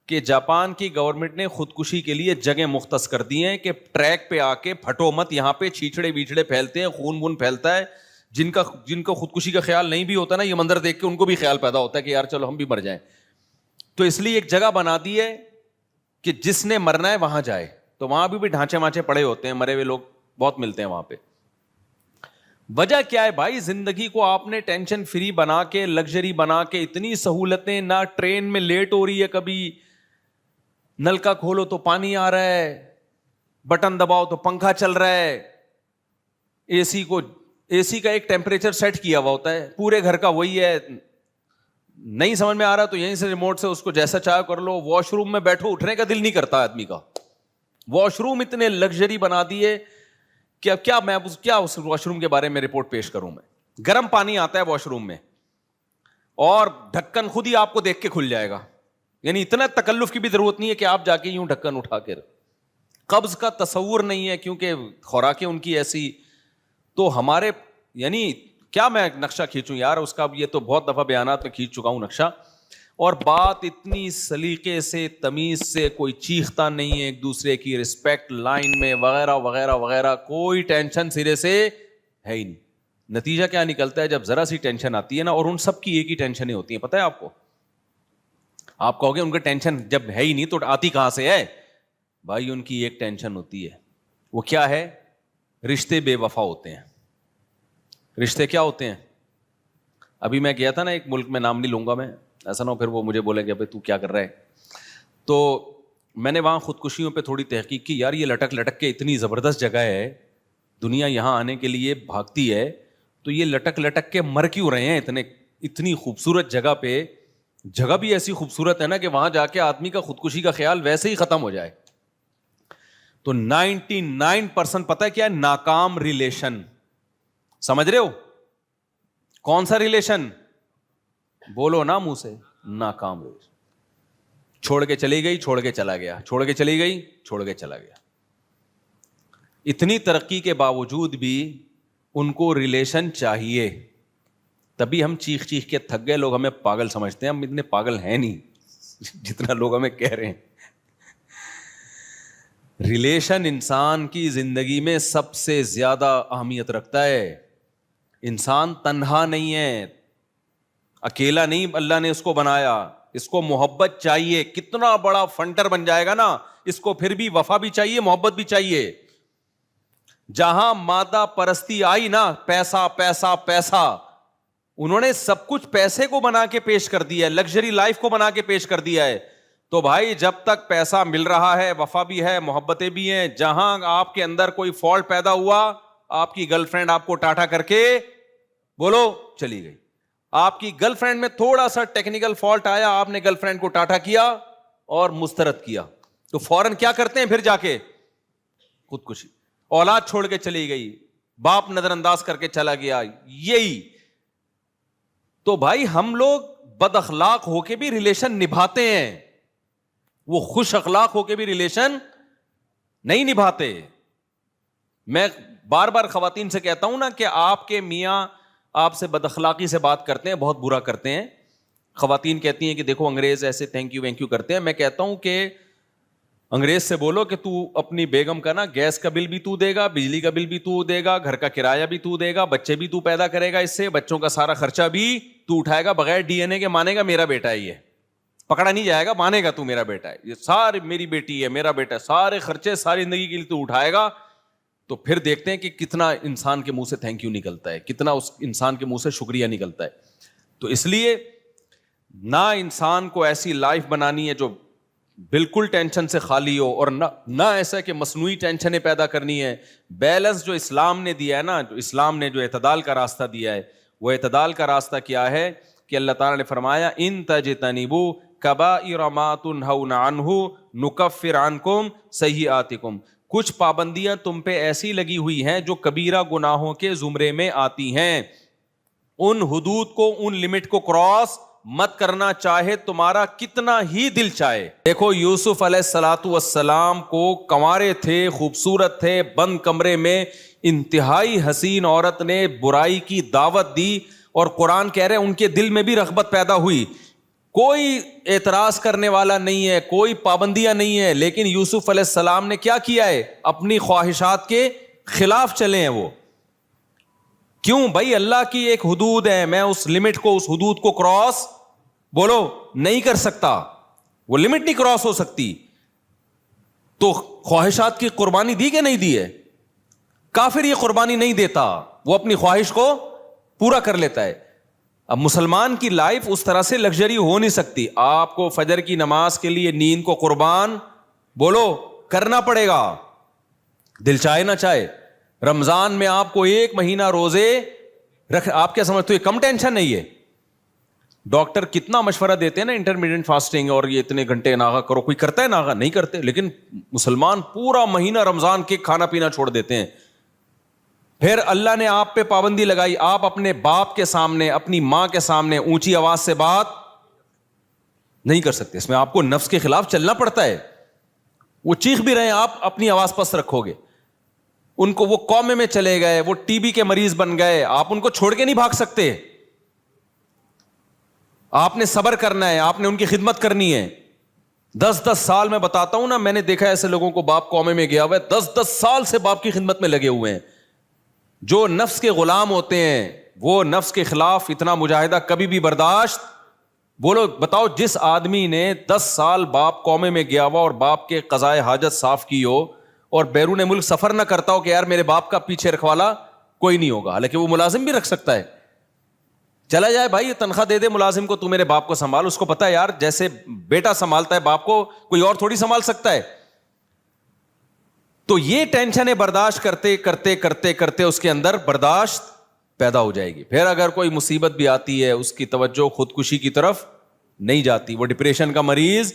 کہ جاپان کی گورنمنٹ نے خودکشی کے لیے جگہ مختص کر دی ہیں کہ ٹریک پہ آ کے پھٹو مت, یہاں پہ چھیچڑے ویچڑے پھیلتے ہیں, خون پھیلتا ہے. جن کا خودکشی کا خیال نہیں بھی ہوتا نا, یہ منظر دیکھ کے ان کو بھی خیال پیدا ہوتا ہے کہ یار چلو ہم بھی مر جائیں. تو اس لیے ایک جگہ بنا دی ہے کہ جس نے مرنا ہے وہاں جائے. تو وہاں بھی ڈھانچے مانچے پڑے ہوتے ہیں, مرے ہوئے لوگ بہت ملتے ہیں وہاں پہ. وجہ کیا ہے بھائی؟ زندگی کو آپ نے ٹینشن فری بنا کے, لگژری بنا کے, اتنی سہولتیں, نہ ٹرین میں لیٹ ہو رہی ہے, کبھی نل کا کھولو تو پانی آ رہا ہے, بٹن دباؤ تو پنکھا چل رہا ہے, اے سی کا ایک ٹیمپریچر سیٹ کیا ہوا ہوتا ہے, پورے گھر کا وہی ہے. نہیں سمجھ میں آ رہا تو یہیں سے ریموٹ سے اس کو جیسا چاہے کر لو. واش روم میں بیٹھو, اٹھنے کا دل نہیں کرتا آدمی کا. واش روم اتنے لگژری بنا دیے کہ اب کیا اس واش روم کے بارے میں رپورٹ پیش کروں میں. گرم پانی آتا ہے واش روم میں اور ڈھکن خود ہی آپ کو دیکھ کے کھل جائے گا. یعنی اتنا تکلف کی بھی ضرورت نہیں ہے کہ آپ جا کے یوں ڈھکن اٹھا کر. قبض کا تصور نہیں ہے کیونکہ خوراکیں ان کی ایسی. تو ہمارے یعنی کیا میں نقشہ کھینچوں یار اس کا, یہ تو بہت دفعہ بیانات میں کھینچ چکا ہوں نقشہ. اور بات اتنی سلیقے سے تمیز سے, کوئی چیختا نہیں ہے ایک دوسرے کی رسپیکٹ لائن میں وغیرہ وغیرہ وغیرہ, کوئی ٹینشن سرے سے ہے ہی نہیں. نتیجہ کیا نکلتا ہے جب ذرا سی ٹینشن آتی ہے نا, اور ان سب کی ایک ہی ٹینشنیں ہوتی ہیں, پتہ ہے آپ کو. آپ کہو گے ان کا ٹینشن جب ہے ہی نہیں تو آتی کہاں سے ہے؟ بھائی ان کی ایک ٹینشن ہوتی ہے, وہ کیا ہے؟ رشتے بے وفا ہوتے ہیں. رشتے کیا ہوتے ہیں؟ ابھی میں گیا تھا نا ایک ملک میں, نام نہیں لوں گا میں, ایسا نہ ہو پھر وہ مجھے بولے کہ بھائی تو کیا کر رہا ہے. تو میں نے وہاں خودکشیوں پہ تھوڑی تحقیق کی. یار یہ لٹک لٹک کے اتنی زبردست جگہ ہے, دنیا یہاں آنے کے لیے بھاگتی ہے, تو یہ لٹک لٹک کے مر کیوں رہے ہیں اتنی خوبصورت جگہ پہ. جگہ بھی ایسی خوبصورت ہے نا کہ وہاں جا کے آدمی کا خودکشی کا خیال ویسے ہی ختم ہو جائے. تو 99% پتہ ہے کیا ہے؟ ناکام ریلیشن. سمجھ رہے ہو کون سا ریلیشن؟ بولو نا منہ سے, ناکام ریلیشن. چھوڑ کے چلی گئی, چھوڑ کے چلا گیا, چھوڑ کے چلی گئی, چھوڑ کے چلا گیا. اتنی ترقی کے باوجود بھی ان کو ریلیشن چاہیے. تبھی ہم چیخ چیخ کے تھک گئے, لوگ ہمیں پاگل سمجھتے ہیں. ہم اتنے پاگل ہیں نہیں جتنا لوگ ہمیں کہہ رہے ہیں. ریلیشن انسان کی زندگی میں سب سے زیادہ اہمیت رکھتا ہے. انسان تنہا نہیں ہے, اکیلا نہیں اللہ نے اس کو بنایا, اس کو محبت چاہیے. کتنا بڑا فنٹر بن جائے گا نا, اس کو پھر بھی وفا بھی چاہیے, محبت بھی چاہیے. جہاں مادہ پرستی آئی نا, پیسہ پیسہ پیسہ, انہوں نے سب کچھ پیسے کو بنا کے پیش کر دیا ہے, لگژری لائف کو بنا کے پیش کر دیا ہے. تو بھائی جب تک پیسہ مل رہا ہے, وفا بھی ہے, محبتیں بھی ہیں. جہاں آپ کے اندر کوئی فالٹ پیدا ہوا, آپ کی گرل فرینڈ آپ کو ٹاٹا کر کے بولو چلی گئی. آپ کی گرل فرینڈ میں تھوڑا سا ٹیکنیکل فالٹ آیا, آپ نے گرل فرینڈ کو ٹاٹا کیا اور مسترد کیا, تو فوراً کیا کرتے ہیں پھر جا کے؟ خودکشی. اولاد چھوڑ کے چلی گئی, باپ نظر انداز کر کے چلا گیا. یہی تو بھائی ہم لوگ بد اخلاق ہو کے بھی ریلیشن نبھاتے ہیں, وہ خوش اخلاق ہو کے بھی ریلیشن نہیں نبھاتے. میں بار بار خواتین سے کہتا ہوں نا کہ آپ کے میاں آپ سے بد اخلاقی سے بات کرتے ہیں, بہت برا کرتے ہیں. خواتین کہتی ہیں کہ دیکھو انگریز ایسے تھینک یو وینک یو کرتے ہیں. میں کہتا ہوں کہ انگریز سے بولو کہ تو اپنی بیگم کا نا گیس کا بل بھی تو دے گا, بجلی کا بل بھی تو دے گا, گھر کا کرایہ بھی تو دے گا, بچے بھی تو پیدا کرے گا, اس سے بچوں کا سارا خرچہ بھی تو اٹھائے گا, بغیر ڈی این اے کے مانے گا میرا بیٹا ہے, یہ پکڑا نہیں جائے گا, مانے گا تو میرا بیٹا ہے, یہ ساری میری بیٹی ہے, میرا بیٹا ہے, سارے خرچے ساری زندگی کے لیے تو اٹھائے گا. تو پھر دیکھتے ہیں کہ کتنا انسان کے منہ سے تھینک یو نکلتا ہے, کتنا اس انسان کے منہ سے شکریہ نکلتا ہے. تو اس لیے نہ انسان کو ایسی لائف بنانی ہے جو بالکل ٹینشن سے خالی ہو, اور نہ ایسا کہ مصنوعی ٹینشنیں پیدا کرنی ہے. بیلنس جو اسلام نے دیا ہے نا, جو اسلام نے جو اعتدال کا راستہ دیا ہے, وہ اعتدال کا راستہ کیا ہے کہ اللہ تعالیٰ نے فرمایا ان تجتنبوا کبائر ما تنہون عنہ نکفر عنکم سیئاتکم. کچھ پابندیاں تم پہ ایسی لگی ہوئی ہیں جو کبیرہ گناہوں کے زمرے میں آتی ہیں, ان حدود کو, ان لمٹ کو کراس مت کرنا, چاہے تمہارا کتنا ہی دل چاہے. دیکھو یوسف علیہ الصلوۃ والسلام کو کنوارے تھے, خوبصورت تھے, بند کمرے میں انتہائی حسین عورت نے برائی کی دعوت دی, اور قرآن کہہ رہے ہیں ان کے دل میں بھی رغبت پیدا ہوئی. کوئی اعتراض کرنے والا نہیں ہے, کوئی پابندیاں نہیں ہے, لیکن یوسف علیہ السلام نے کیا کیا ہے؟ اپنی خواہشات کے خلاف چلے ہیں وہ. کیوں بھائی؟ اللہ کی ایک حدود ہے, میں اس لمٹ کو, اس حدود کو کراس بولو نہیں کر سکتا, وہ لمٹ نہیں کراس ہو سکتی. تو خواہشات کی قربانی دی کہ نہیں دی ہے؟ کافر یہ قربانی نہیں دیتا, وہ اپنی خواہش کو پورا کر لیتا ہے. اب مسلمان کی لائف اس طرح سے لگژری ہو نہیں سکتی. آپ کو فجر کی نماز کے لیے نیند کو قربان بولو کرنا پڑے گا, دل چاہے نہ چاہے. رمضان میں آپ کو 1 مہینہ روزے رکھ, آپ کیا سمجھتے ہو یہ کم ٹینشن نہیں ہے؟ ڈاکٹر کتنا مشورہ دیتے ہیں نا انٹرمیڈیٹ فاسٹنگ اور یہ اتنے گھنٹے ناغا کرو, کوئی کرتا ہے ناغا؟ نہیں کرتے. لیکن مسلمان پورا مہینہ رمضان کے کھانا پینا چھوڑ دیتے ہیں. پھر اللہ نے آپ پہ پابندی لگائی, آپ اپنے باپ کے سامنے, اپنی ماں کے سامنے اونچی آواز سے بات نہیں کر سکتے. اس میں آپ کو نفس کے خلاف چلنا پڑتا ہے. وہ چیخ بھی رہے ہیں, آپ اپنی آواز پست رکھو گے. ان کو وہ کومے میں چلے گئے, وہ ٹی بی کے مریض بن گئے, آپ ان کو چھوڑ کے نہیں بھاگ سکتے. آپ نے صبر کرنا ہے, آپ نے ان کی خدمت کرنی ہے. 10 سال میں بتاتا ہوں نا, میں نے دیکھا ایسے لوگوں کو, باپ کومے میں گیا ہوا ہے, 10 سال سے باپ کی خدمت میں لگے ہوئے ہیں. جو نفس کے غلام ہوتے ہیں وہ نفس کے خلاف اتنا مجاہدہ کبھی بھی برداشت. بولو بتاؤ, جس آدمی نے 10 سال باپ کومے میں گیا ہوا اور باپ کے قضائے حاجت صاف کی ہو اور بیرون ملک سفر نہ کرتا ہو کہ یار میرے باپ کا پیچھے رکھوالا کوئی نہیں ہوگا, حالانکہ وہ ملازم بھی رکھ سکتا ہے, چلا جائے بھائی تنخواہ دے دے ملازم کو, تو میرے باپ کو سنبھال. اس کو پتا ہے یار جیسے بیٹا سنبھالتا ہے باپ کو, کوئی اور تھوڑی سنبھال سکتا ہے. تو یہ ٹینشنیں برداشت کرتے کرتے کرتے کرتے اس کے اندر برداشت پیدا ہو جائے گی. پھر اگر کوئی مصیبت بھی آتی ہے اس کی توجہ خودکشی کی طرف نہیں جاتی. وہ ڈپریشن کا مریض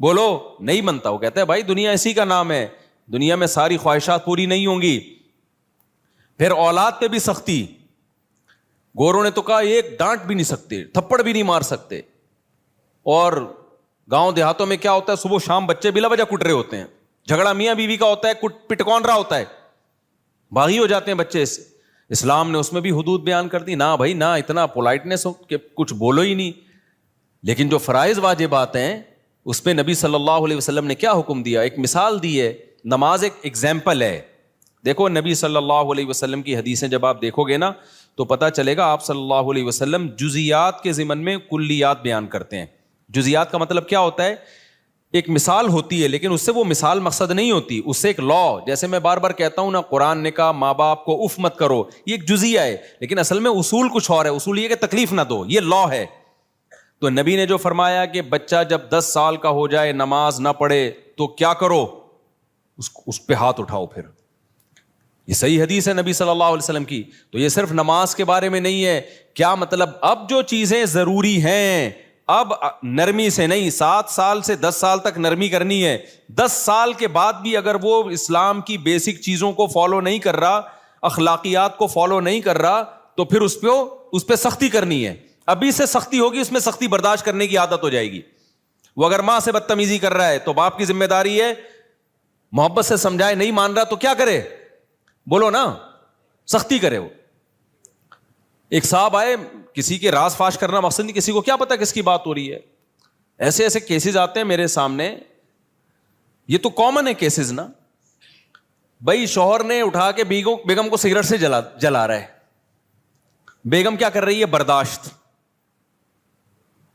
بولو نہیں بنتا. وہ کہتا ہے بھائی دنیا اسی کا نام ہے, دنیا میں ساری خواہشات پوری نہیں ہوں گی. پھر اولاد پہ بھی سختی. گوروں نے تو کہا ایک ڈانٹ بھی نہیں سکتے, تھپڑ بھی نہیں مار سکتے. اور گاؤں دیہاتوں میں کیا ہوتا ہے, صبح شام بچے بلا وجہ کٹ رہے ہوتے ہیں. جھگڑا میاں بیوی کا ہوتا ہے, پٹ کون رہا ہوتا ہے, باغی ہو جاتے ہیں بچے. اسلام نے اس میں بھی حدود بیان کر دی. نہ بھائی نہ اتنا پولائٹنس ہو کہ کچھ بولو ہی نہیں. لیکن جو فرائض واجبات ہیں اس پہ نبی صلی اللہ علیہ وسلم نے کیا حکم دیا, ایک مثال دی ہے. نماز ایک ایگزامپل ہے. دیکھو نبی صلی اللہ علیہ وسلم کی حدیثیں جب آپ دیکھو گے نا تو پتہ چلے گا, آپ صلی اللہ علیہ وسلم جزیات کے ضمن میں کلیات بیان کرتے ہیں. جزیات کا مطلب کیا ہوتا ہے, ایک مثال ہوتی ہے لیکن اس سے وہ مثال مقصد نہیں ہوتی, اس سے ایک لا. جیسے میں بار بار کہتا ہوں نا, قرآن نے کہا ماں باپ کو اف مت کرو, یہ ایک جزیہ ہے لیکن اصل میں اصول کچھ اور ہے. اصول یہ کہ تکلیف نہ دو, یہ لا ہے. تو نبی نے جو فرمایا کہ بچہ جب 10 سال کا ہو جائے نماز نہ پڑھے تو کیا کرو, اس پہ ہاتھ اٹھاؤ. پھر یہ صحیح حدیث ہے نبی صلی اللہ علیہ وسلم کی. تو یہ صرف نماز کے بارے میں نہیں ہے. کیا مطلب, اب جو چیزیں ضروری ہیں اب نرمی سے نہیں, 7 سال سے 10 سال تک نرمی کرنی ہے. 10 سال کے بعد بھی اگر وہ اسلام کی بیسک چیزوں کو فالو نہیں کر رہا, اخلاقیات کو فالو نہیں کر رہا, تو پھر اس پہ سختی کرنی ہے. ابھی سے سختی ہوگی, اس میں سختی برداشت کرنے کی عادت ہو جائے گی. وہ اگر ماں سے بدتمیزی کر رہا ہے تو باپ کی ذمہ داری ہے محبت سے سمجھائے, نہیں مان رہا تو کیا کرے, بولو نا, سختی کرے. وہ ایک صاحب آئے, کسی کے راز فاش کرنا مقصد نہیں, کسی کو کیا پتا کس کی بات ہو رہی ہے. ایسے ایسے کیسز آتے ہیں میرے سامنے, یہ تو کامن ہے کیسز نا. بھائی شوہر نے اٹھا کے بیگم کو سگریٹ سے جلا رہا ہے. بیگم کیا کر رہی ہے, برداشت.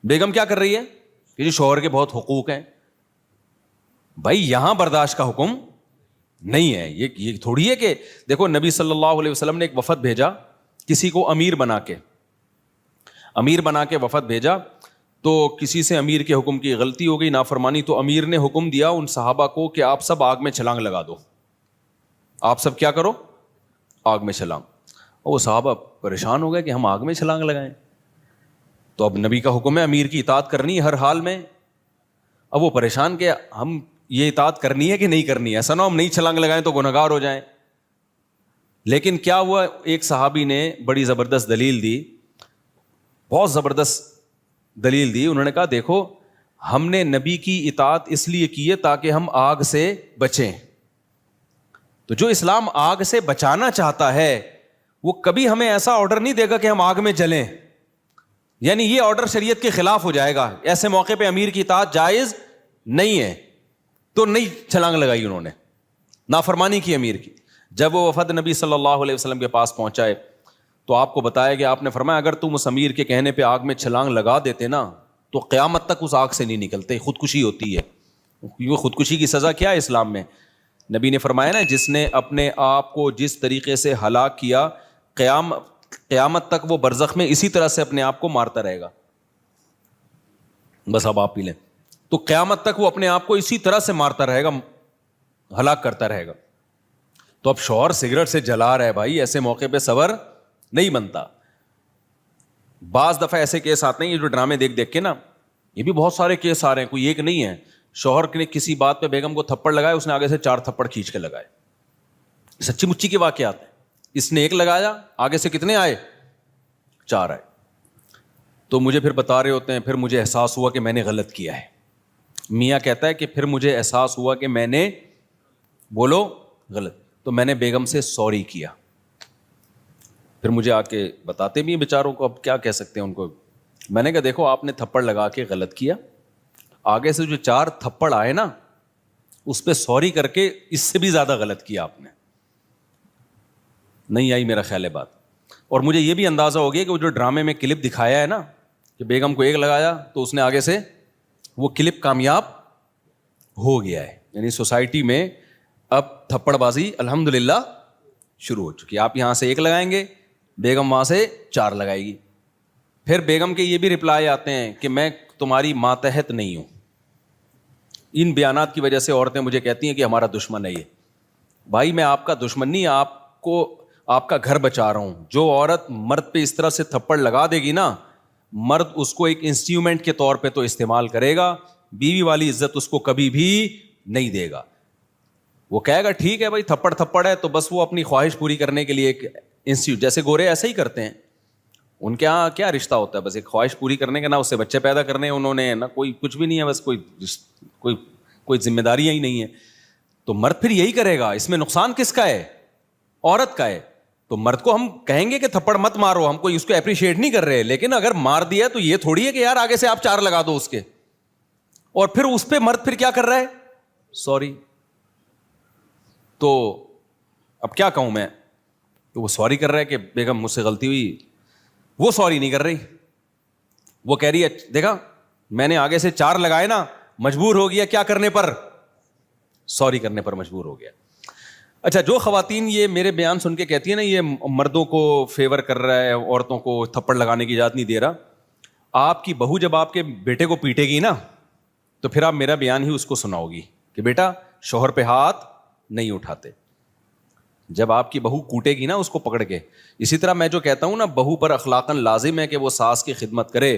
بیگم کیا کر رہی ہے کہ جی شوہر کے بہت حقوق ہیں. بھائی یہاں برداشت کا حکم نہیں ہے. یہ تھوڑی ہے کہ دیکھو نبی صلی اللہ علیہ وسلم نے ایک وفد بھیجا, کسی کو امیر بنا کے وفد بھیجا, تو کسی سے امیر کے حکم کی غلطی ہو گئی, نافرمانی, تو امیر نے حکم دیا ان صحابہ کو کہ آپ سب آگ میں چھلانگ لگا دو. آپ سب کیا کرو, آگ میں چھلانگ. اور وہ صحابہ پریشان ہو گئے کہ ہم آگ میں چھلانگ لگائیں. تو اب نبی کا حکم ہے امیر کی اطاعت کرنی ہے ہر حال میں. اب وہ پریشان کہ ہم یہ اطاعت کرنی ہے کہ نہیں کرنی ہے, ایسا نہ ہم نہیں چھلانگ لگائیں تو گنہگار ہو جائیں. لیکن کیا ہوا, ایک صحابی نے بڑی زبردست دلیل دی, بہت زبردست دلیل دی. انہوں نے کہا دیکھو ہم نے نبی کی اطاعت اس لیے کی ہے تاکہ ہم آگ سے بچیں. تو جو اسلام آگ سے بچانا چاہتا ہے وہ کبھی ہمیں ایسا آرڈر نہیں دے گا کہ ہم آگ میں جلیں, یعنی یہ آرڈر شریعت کے خلاف ہو جائے گا. ایسے موقع پہ امیر کی اطاعت جائز نہیں ہے. تو نہیں چھلانگ لگائی انہوں نے, نافرمانی کی امیر کی. جب وہ وفد نبی صلی اللہ علیہ وسلم کے پاس پہنچائے تو آپ کو بتایا کہ آپ نے فرمایا اگر تم اس امیر کے کہنے پہ آگ میں چھلانگ لگا دیتے نا تو قیامت تک اس آگ سے نہیں نکلتے, خودکشی ہوتی ہے. یہ خودکشی کی سزا کیا ہے اسلام میں؟ نبی نے فرمایا نا, جس نے اپنے آپ کو جس طریقے سے ہلاک کیا قیامت تک وہ برزخ میں اسی طرح سے اپنے آپ کو مارتا رہے گا. بس اب آپ پی لیں. تو قیامت تک وہ اپنے آپ کو اسی طرح سے مارتا رہے گا, ہلاک کرتا رہے گا. تو اب شوہر سگریٹ سے جلا رہا ہے بھائی, ایسے موقع پہ صبر نہیں بنتا. بعض دفعہ ایسے کیس آتے ہیں, یہ جو ڈرامے دیکھ دیکھ کے نا, یہ بھی بہت سارے کیس آ رہے ہیں, کوئی ایک نہیں ہے. شوہر نے کسی بات پہ بیگم کو تھپڑ لگایا, اس نے آگے سے 4 تھپڑ کھینچ کے لگائے. سچی مچی کے واقعات ہیں. اس نے 1 لگایا, آگے سے کتنے آئے؟ 4 آئے. تو مجھے پھر بتا رہے ہوتے ہیں, پھر مجھے احساس ہوا کہ میں نے غلط کیا ہے. میاں کہتا ہے کہ پھر مجھے احساس ہوا کہ میں نے, بولو غلط, تو میں نے بیگم سے سوری کیا. پھر مجھے آ کے بتاتے بھی ہیں بیچاروں کو, اب کیا کہہ سکتے ہیں ان کو. میں نے کہا دیکھو آپ نے تھپڑ لگا کے غلط کیا, آگے سے جو 4 تھپڑ آئے نا, اس پہ سوری کر کے اس سے بھی زیادہ غلط کیا آپ نے. نہیں آئی میرا خیال ہے بات. اور مجھے یہ بھی اندازہ ہو گیا کہ وہ جو ڈرامے میں کلپ دکھایا ہے نا, کہ بیگم کو 1 لگایا تو اس نے آگے سے, وہ کلپ کامیاب ہو گیا ہے. یعنی سوسائٹی میں اب تھپڑ بازی الحمدللہ شروع ہو چکی ہے. آپ یہاں سے 1 لگائیں گے, بیگم وہاں سے 4 لگائے گی. پھر بیگم کے یہ بھی رپلائی آتے ہیں کہ میں تمہاری ماتحت نہیں ہوں. ان بیانات کی وجہ سے عورتیں مجھے کہتی ہیں کہ ہمارا دشمن ہے یہ. بھائی میں آپ کا دشمن نہیں, آپ کو آپ کا گھر بچا رہا ہوں. جو عورت مرد پہ اس طرح سے تھپڑ لگا دے گی نا, مرد اس کو ایک انسٹرومنٹ کے طور پہ تو استعمال کرے گا, بیوی والی عزت اس کو کبھی بھی نہیں دے گا. وہ کہے گا ٹھیک ہے بھائی تھپڑ ہے, تو بس وہ اپنی خواہش پوری کرنے کے لیے ایک انسٹیٹیوٹ, جیسے گورے ایسے ہی کرتے ہیں. ان کے یہاں کیا رشتہ ہوتا ہے, بس ایک خواہش پوری کرنے کا, نہ اس سے بچے پیدا کرنے انہوں نے, نہ کوئی کچھ بھی نہیں ہے, بس کوئی ذمہ داریاں ہی نہیں ہے. تو مرد پھر یہی کرے گا. اس میں نقصان کس کا ہے؟ عورت کا ہے. تو مرد کو ہم کہیں گے کہ تھپڑ مت مارو, ہم کوئی اس کو اپریشیٹ نہیں کر رہے, لیکن اگر مار دیا تو یہ تھوڑی ہے کہ یار آگے سے آپ 4 لگا دو اس کے, اور پھر اس پہ مرد پھر کیا کر رہا ہے؟ سوری. تو اب کیا کہوں میں, تو وہ سوری کر رہا ہے کہ بیگم مجھ سے غلطی ہوئی. وہ سوری نہیں کر رہی, وہ کہہ رہی ہے دیکھا میں نے آگے سے 4 لگائے نا, مجبور ہو گیا کیا کرنے پر؟ سوری کرنے پر مجبور ہو گیا. اچھا, جو خواتین یہ میرے بیان سن کے کہتی ہیں نا یہ مردوں کو فیور کر رہا ہے, عورتوں کو تھپڑ لگانے کی اجازت نہیں دے رہا, آپ کی بہو جب آپ کے بیٹے کو پیٹے گی نا, تو پھر آپ میرا بیان ہی اس کو سناؤ گی کہ بیٹا شوہر پہ ہاتھ نہیں اٹھاتے. جب آپ کی بہو کوٹے گی نا اس کو پکڑ کے, اسی طرح میں جو کہتا ہوں نا بہو پر اخلاقاً لازم ہے کہ وہ ساس کی خدمت کرے,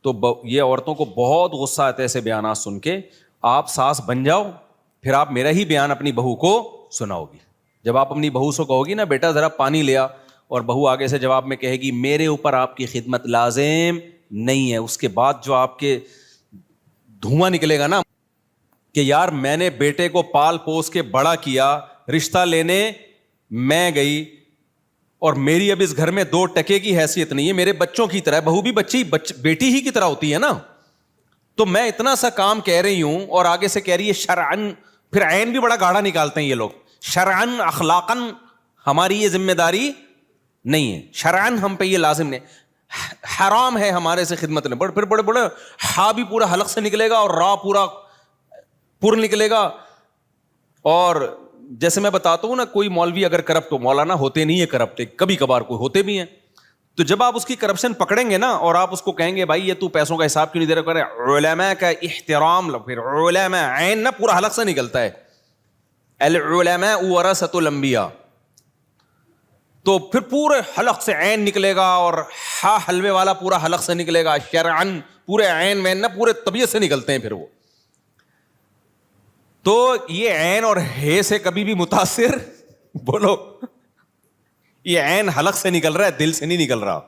تو یہ عورتوں کو بہت غصہ آتا ہے ایسے بیانات سن کے. آپ ساس بن جاؤ, پھر آپ میرا ہی بیان اپنی بہو کو سناؤ گی. جب آپ اپنی بہو سے کہو گی نا بیٹا ذرا پانی لیا, اور بہو آگے سے جواب میں کہے گی میرے اوپر آپ کی خدمت لازم نہیں ہے, اس کے بعد جو آپ کے دھواں نکلے گا نا کہ یار میں نے بیٹے کو پال پوس کے بڑا کیا, رشتہ لینے میں گئی, اور میری اب اس گھر میں 2 ٹکے کی حیثیت نہیں ہے, میرے بچوں کی طرح, بہو بھی بیٹی ہی کی طرح ہوتی ہے نا, تو میں اتنا سا کام کہہ رہی ہوں اور آگے سے کہہ رہی ہے شرعن. پھر عین بھی بڑا گاڑا نکالتے ہیں یہ لوگ, شرعن اخلاقاً ہماری یہ ذمہ داری نہیں ہے, شرعن ہم پہ یہ لازم نہیں, حرام ہے ہمارے سے خدمت نہیں. پھر بڑے ہا بھی پورا حلق سے نکلے گا اور را پورا پر نکلے گا. اور جیسے میں بتاتا ہوں نا, کوئی مولوی اگر کرپٹ ہو, مولانا ہوتے نہیں ہے کرپٹ, کبھی کبھار کوئی ہوتے بھی ہیں, تو جب آپ اس کی کرپشن پکڑیں گے نا اور آپ اس کو کہیں گے بھائی یہ تو پیسوں کا حساب کیوں نہیں دے رہا, علماء کا احترام لو, پھر علماء عین نا پورا حلق سے نکلتا ہے, العلماء ورثۃ الانبیاء, تو پھر پورے حلق سے عین نکلے گا, اور ہا حلوے والا پورا حلق سے نکلے گا, شرعن پورے عین میں نا پورے طبیعت سے نکلتے ہیں پھر وہ. تو یہ عین اور ہے سے کبھی بھی متاثر بولو, یہ عین حلق سے نکل رہا ہے, دل سے نہیں نکل رہا,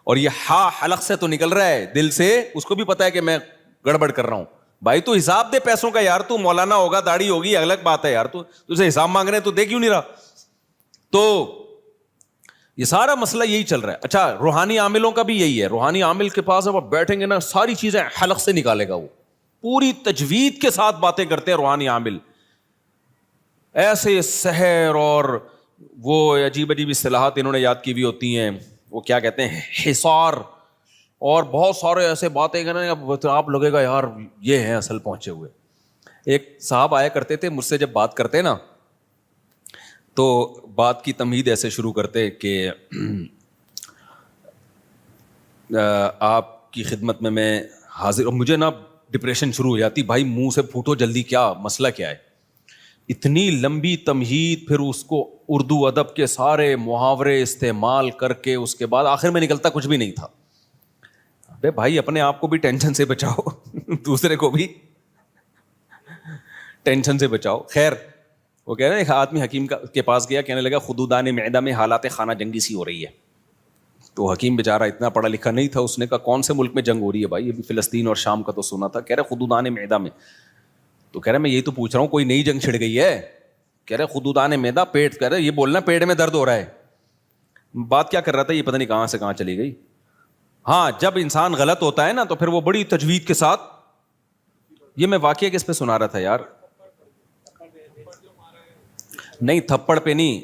اور یہ ہا حلق سے تو نکل رہا ہے, دل سے اس کو بھی پتا ہے کہ میں گڑبڑ کر رہا ہوں. بھائی تو حساب دے پیسوں کا یار, تو مولانا ہوگا, داڑھی ہوگی, الگ بات ہے یار, تو اسے حساب مانگ رہے ہیں تو دے کیوں نہیں رہا. تو یہ سارا مسئلہ یہی چل رہا ہے. اچھا, روحانی عاملوں کا بھی یہی ہے, روحانی عامل کے پاس اب آپ بیٹھیں گے نا ساری چیزیں حلق سے نکالے گا, وہ پوری تجوید کے ساتھ باتیں کرتے ہیں روحانی عامل, ایسے سحر اور وہ عجیب عجیب اصطلاحات انہوں نے یاد کی ہوئی ہوتی ہیں, وہ کیا کہتے ہیں حصار, اور بہت سارے ایسے باتیں کریں آپ لگے گا یار یہ ہیں اصل پہنچے ہوئے. ایک صاحب آیا کرتے تھے مجھ سے, جب بات کرتے نا تو بات کی تمہید ایسے شروع کرتے کہ آپ کی خدمت میں حاضر, اور مجھے نا ڈپریشن شروع ہو جاتی, بھائی منہ سے پھوٹو جلدی, کیا مسئلہ کیا ہے. اتنی لمبی تمہید، پھر اس کو اردو ادب کے سارے محاورے استعمال کر کے اس کے بعد آخر میں نکلتا کچھ بھی نہیں تھا. ابے بھائی اپنے آپ کو بھی ٹینشن سے بچاؤ دوسرے کو بھی ٹینشن سے بچاؤ. خیر وہ کہہ رہے ہیں ایک آدمی حکیم کے پاس گیا، کہنے لگا خدودان معدہ میں حالات خانہ جنگی سی ہو رہی ہے. تو حکیم بیچارہ اتنا پڑھا لکھا نہیں تھا، اس نے کہا کون سے ملک میں جنگ ہو رہی ہے بھائی؟ ابھی فلسطین اور شام کا تو سنا تھا. کہہ رہے خدودان معدہ میں. تو کہہ رہے میں یہی تو پوچھ رہا ہوں کوئی نئی جنگ چھڑ گئی ہے؟ کہہ رہے خدودان معدہ پیٹ، کہہ رہے یہ بولنا پیٹ میں درد ہو رہا ہے. بات کیا کر رہا تھا یہ پتہ نہیں کہاں سے کہاں چلی گئی. ہاں جب انسان غلط ہوتا ہے نا تو پھر وہ بڑی تجوید کے ساتھ، یہ میں واقعہ کس پہ سنا رہا تھا یار؟ نہیں تھپڑ پہ نہیں،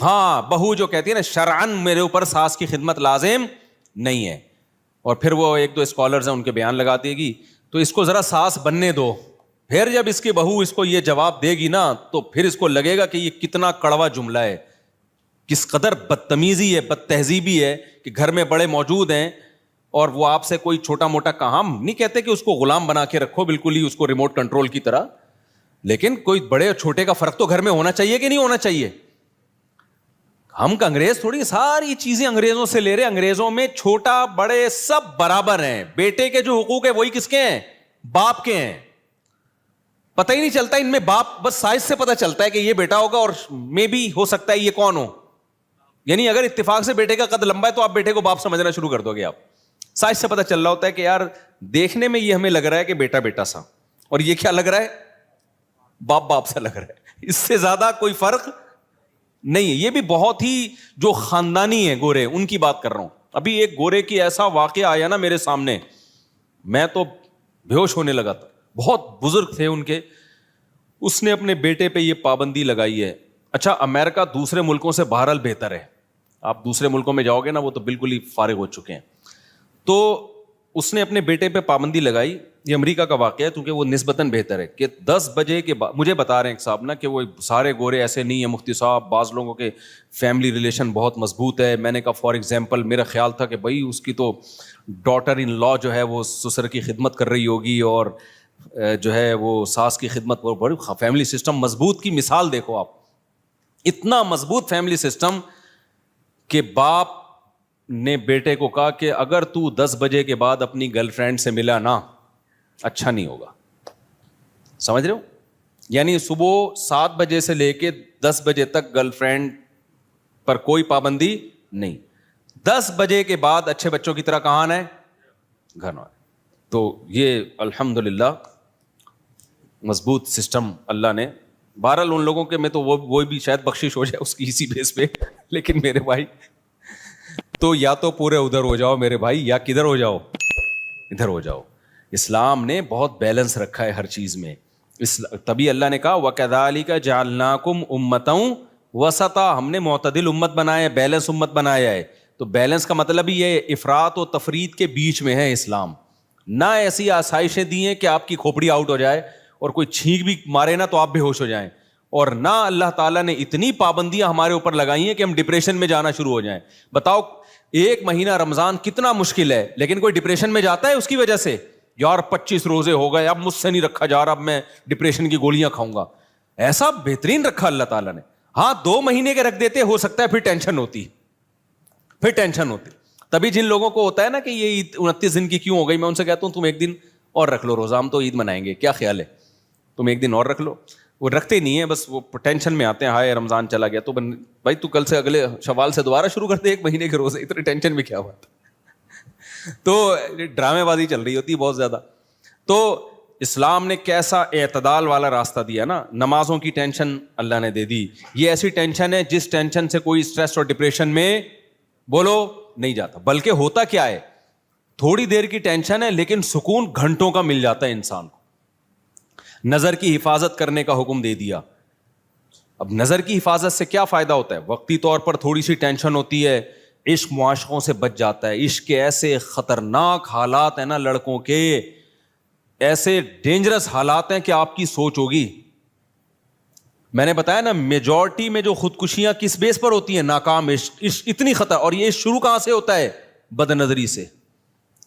ہاں بہو جو کہتی ہے نا شرعن میرے اوپر ساس کی خدمت لازم نہیں ہے. اور پھر وہ ایک دو اسکالرز ہیں ان کے بیان لگا دے گی تو اس کو ذرا ساس بننے دو، پھر جب اس کی بہو اس کو یہ جواب دے گی نا تو پھر اس کو لگے گا کہ یہ کتنا کڑوا جملہ ہے، کس قدر بدتمیزی ہے، بد تہذیبی ہے کہ گھر میں بڑے موجود ہیں اور وہ آپ سے کوئی چھوٹا موٹا کام نہیں کہتے کہ اس کو غلام بنا کے رکھو بالکل ہی اس کو ریموٹ کنٹرول کی طرح، لیکن کوئی بڑے اور چھوٹے کا فرق تو گھر میں ہونا چاہیے کہ نہیں ہونا چاہیے. ہم کا انگریز تھوڑی ساری چیزیں انگریزوں سے لے رہے، انگریزوں میں چھوٹا بڑے سب برابر ہیں. بیٹے کے جو حقوق ہیں وہی کس کے ہیں؟ باپ کے ہیں. پتہ ہی نہیں چلتا ان میں باپ، بس سائز سے پتہ چلتا ہے کہ یہ بیٹا ہوگا اور میں بھی ہو سکتا ہے یہ کون ہو. یعنی اگر اتفاق سے بیٹے کا قد لمبا ہے تو آپ بیٹے کو باپ سمجھنا شروع کر دو گے. آپ سائز سے پتہ چل رہا ہوتا ہے کہ یار دیکھنے میں یہ ہمیں لگ رہا ہے کہ بیٹا بیٹا سا، اور یہ کیا لگ رہا ہے؟ باپ باپ سا لگ رہا ہے. اس سے زیادہ کوئی فرق نہیں ہے. یہ بھی بہت ہی جو خاندانی ہے گورے ان کی بات کر رہا ہوں. ابھی ایک گورے کی ایسا واقعہ آیا نا میرے سامنے، میں تو بے ہوش ہونے لگا تھا. بہت بزرگ تھے ان کے، اس نے اپنے بیٹے پہ یہ پابندی لگائی ہے. اچھا امریکہ دوسرے ملکوں سے بہرحال بہتر ہے، آپ دوسرے ملکوں میں جاؤ گے نا وہ تو بالکل ہی فارغ ہو چکے ہیں. تو اس نے اپنے بیٹے پہ پابندی لگائی، یہ امریکہ کا واقعہ ہے کیونکہ وہ نسبتاً بہتر ہے، کہ 10 بجے کے بعد، مجھے بتا رہے ہیں ایک صاحب نا کہ وہ سارے گورے ایسے نہیں ہیں مفتی صاحب، بعض لوگوں کے فیملی ریلیشن بہت مضبوط ہے. میں نے کہا فار ایگزامپل میرا خیال تھا کہ بھائی اس کی تو ڈاٹر ان لا جو ہے وہ سسر کی خدمت کر رہی ہوگی اور جو ہے وہ ساس کی خدمت، بڑی فیملی سسٹم مضبوط کی مثال دیکھو آپ. اتنا مضبوط فیملی سسٹم کہ باپ نے بیٹے کو کہا کہ اگر تو 10 بجے کے بعد اپنی گرل فرینڈ سے ملا نا اچھا نہیں ہوگا. سمجھ رہے ہو؟ یعنی صبح 7 بجے سے لے کے 10 بجے تک گرل فرینڈ پر کوئی پابندی نہیں. 10 بجے کے بعد اچھے بچوں کی طرح کہاں آنا ہے؟ گھر آنا. تو یہ الحمدللہ مضبوط سسٹم اللہ نے. بہرحال ان لوگوں کے میں تو وہ بھی شاید بخشش ہو جائے اس کی اسی بیس پہ، لیکن میرے بھائی تو یا تو پورے ادھر ہو جاؤ میرے بھائی، یا کدھر ہو جاؤ؟ ادھر ہو جاؤ. اسلام نے بہت بیلنس رکھا ہے ہر چیز میں. تبھی اللہ نے کہا وَكَذَلِكَ جَعَلْنَاكُمْ أُمَّةً وَسَطًا، ہم نے معتدل امت بنایا ہے، بیلنس امت بنایا ہے. تو بیلنس کا مطلب ہی یہ افراط و تفریط کے بیچ میں ہے اسلام. نہ ایسی آسائشیں دی ہیں کہ آپ کی کھوپڑی آؤٹ ہو جائے اور کوئی چھینک بھی مارے نا تو آپ بے ہوش ہو جائیں، اور نہ اللہ تعالیٰ نے اتنی پابندیاں ہمارے اوپر لگائی ہیں کہ ہم ڈپریشن میں جانا شروع ہو جائیں. بتاؤ ایک مہینہ رمضان کتنا مشکل ہے، لیکن کوئی ڈپریشن میں جاتا ہے اس کی وجہ سے؟ یار 25 روزے ہو گئے اب مجھ سے نہیں رکھا جا رہا، اب میں ڈپریشن کی گولیاں کھاؤں گا. ایسا بہترین رکھا اللہ تعالیٰ نے. ہاں 2 مہینے کے رکھ دیتے، ہو سکتا ہے پھر ٹینشن ہوتی. تبھی جن لوگوں کو ہوتا ہے نا کہ یہ 29 دن کی کیوں ہو گئی، میں ان سے کہتا ہوں تم ایک دن اور رکھ لو روزہ، ہم تو عید منائیں گے، کیا خیال ہے؟ تم ایک دن اور رکھ لو. وہ رکھتے نہیں ہیں، بس وہ ٹینشن میں آتے ہیں، ہائے رمضان چلا گیا. تو بھائی تو کل سے اگلے شوال سے دوبارہ شروع کرتے 1 مہینے کے روزے، اتنی ٹینشن میں کیا ہوا تھا؟ تو ڈرامے بازی چل رہی ہوتی ہے بہت زیادہ. تو اسلام نے کیسا اعتدال والا راستہ دیا نا. نمازوں کی ٹینشن اللہ نے دے دی. یہ ایسی ٹینشن ہے جس ٹینشن سے کوئی اسٹریس اور ڈپریشن میں بولو نہیں جاتا. بلکہ ہوتا کیا ہے، تھوڑی دیر کی ٹینشن ہے لیکن سکون گھنٹوں کا مل جاتا ہے انسان کو. نظر کی حفاظت کرنے کا حکم دے دیا. اب نظر کی حفاظت سے کیا فائدہ ہوتا ہے؟ وقتی طور پر تھوڑی سی ٹینشن ہوتی ہے، عشق معاشقوں سے بچ جاتا ہے. عشق کے ایسے خطرناک حالات ہیں نا لڑکوں کے، ایسے ڈینجرس حالات ہیں کہ آپ کی سوچ ہوگی. میں نے بتایا نا میجورٹی میں جو خودکشیاں کس بیس پر ہوتی ہیں؟ ناکام عشق. عشق اتنی خطر، اور یہ شروع کہاں سے ہوتا ہے؟ بد نظری سے.